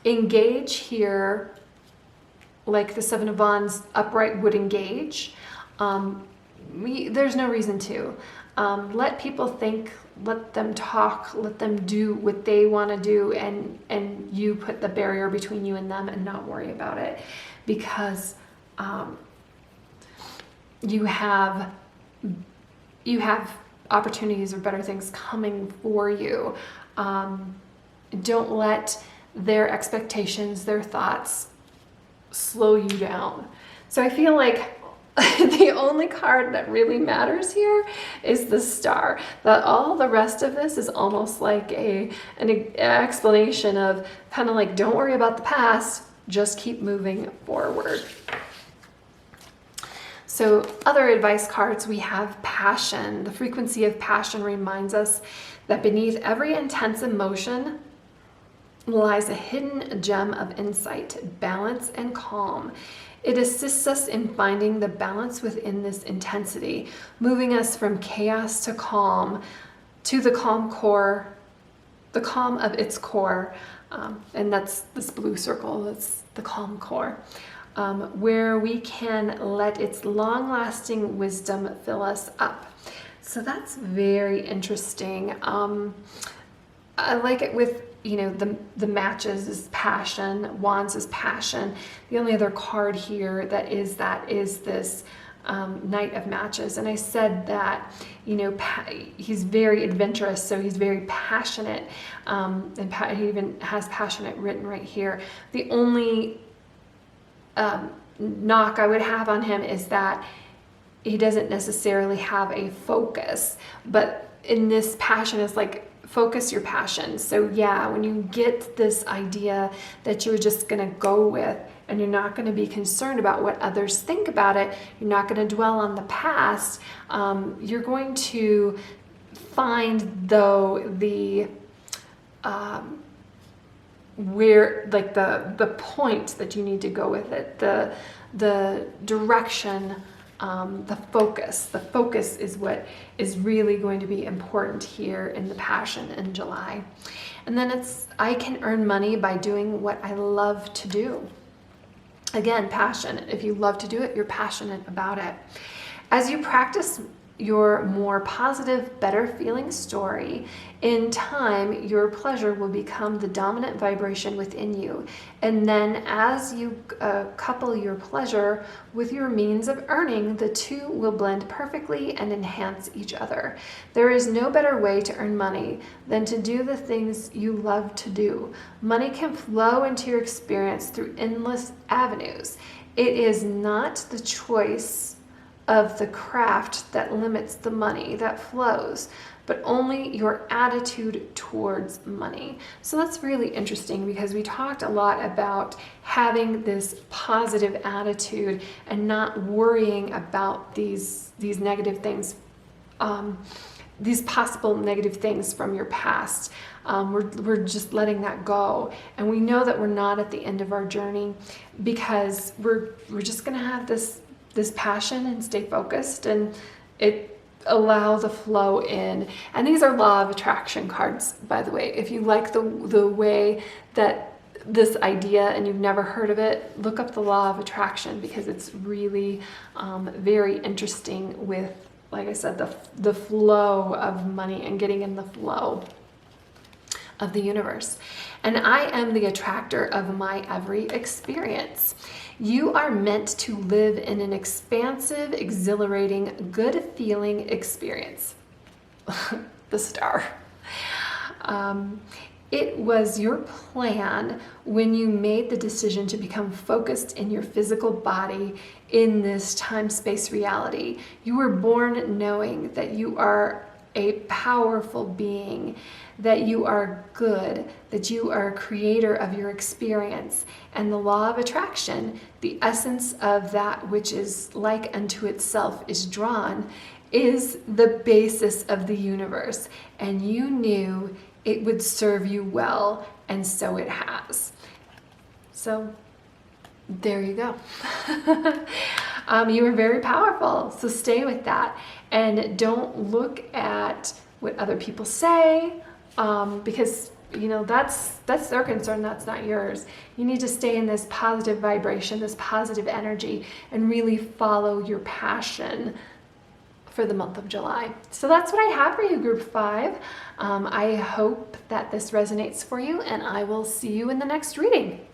engage here like the Seven of Wands upright would engage. There's no reason to. Let people think, let them talk, let them do what they want to do, and you put the barrier between you and them and not worry about it, because you have opportunities or better things coming for you. Don't let their expectations, their thoughts slow you down. So I feel like the only card that really matters here is the Star. That all the rest of this is almost like an explanation of kind of like, don't worry about the past, just keep moving forward. So other advice cards, we have Passion. The frequency of passion reminds us that beneath every intense emotion lies a hidden gem of insight, balance, and calm. It assists us in finding the balance within this intensity, moving us from chaos to calm, to the calm core, the calm of its core. And that's this blue circle, that's the calm core, where we can let its long-lasting wisdom fill us up. So that's very interesting. I like it with, you know, the matches is Passion, Wands is Passion. The only other card here that is this Knight of Matches. And I said that, you know, he's very adventurous, so he's very passionate, and he even has passionate written right here. The only knock I would have on him is that he doesn't necessarily have a focus, but in this passion is like, focus your passion. So yeah, when you get this idea that you're just going to go with, and you're not going to be concerned about what others think about it, you're not going to dwell on the past, you're going to find though the where, like the point that you need to go with it, the direction, the focus is what is really going to be important here in the Passion in July. And then it's, I can earn money by doing what I love to do. Again, passion. If you love to do it, you're passionate about it. As you practice your more positive, better feeling story, in time, your pleasure will become the dominant vibration within you. And then as you couple your pleasure with your means of earning, the two will blend perfectly and enhance each other. There is no better way to earn money than to do the things you love to do. Money can flow into your experience through endless avenues. It is not the choice of the craft that limits the money that flows, but only your attitude towards money. So that's really interesting, because we talked a lot about having this positive attitude and not worrying about these negative things, these possible negative things from your past. We're just letting that go, and we know that we're not at the end of our journey, because we're just going to have this passion and stay focused, and it allow the flow in. And these are law of attraction cards, by the way. If you like the way that this idea and you've never heard of it, look up the law of attraction, because it's really very interesting with, like I said, the flow of money and getting in the flow of the universe. And I am the attractor of my every experience. You are meant to live in an expansive, exhilarating, good-feeling experience. The Star. It was your plan when you made the decision to become focused in your physical body in this time-space reality. You were born knowing that you are a powerful being, that you are good, that you are a creator of your experience. And the law of attraction, the essence of that which is like unto itself is drawn, is the basis of the universe. And you knew it would serve you well, and so it has. So there you go. You are very powerful, so stay with that. And don't look at what other people say, because that's their concern, that's not yours. You need to stay in this positive vibration, this positive energy, and really follow your passion for the month of July. So that's what I have for you, group 5. I hope that this resonates for you, and I will see you in the next reading.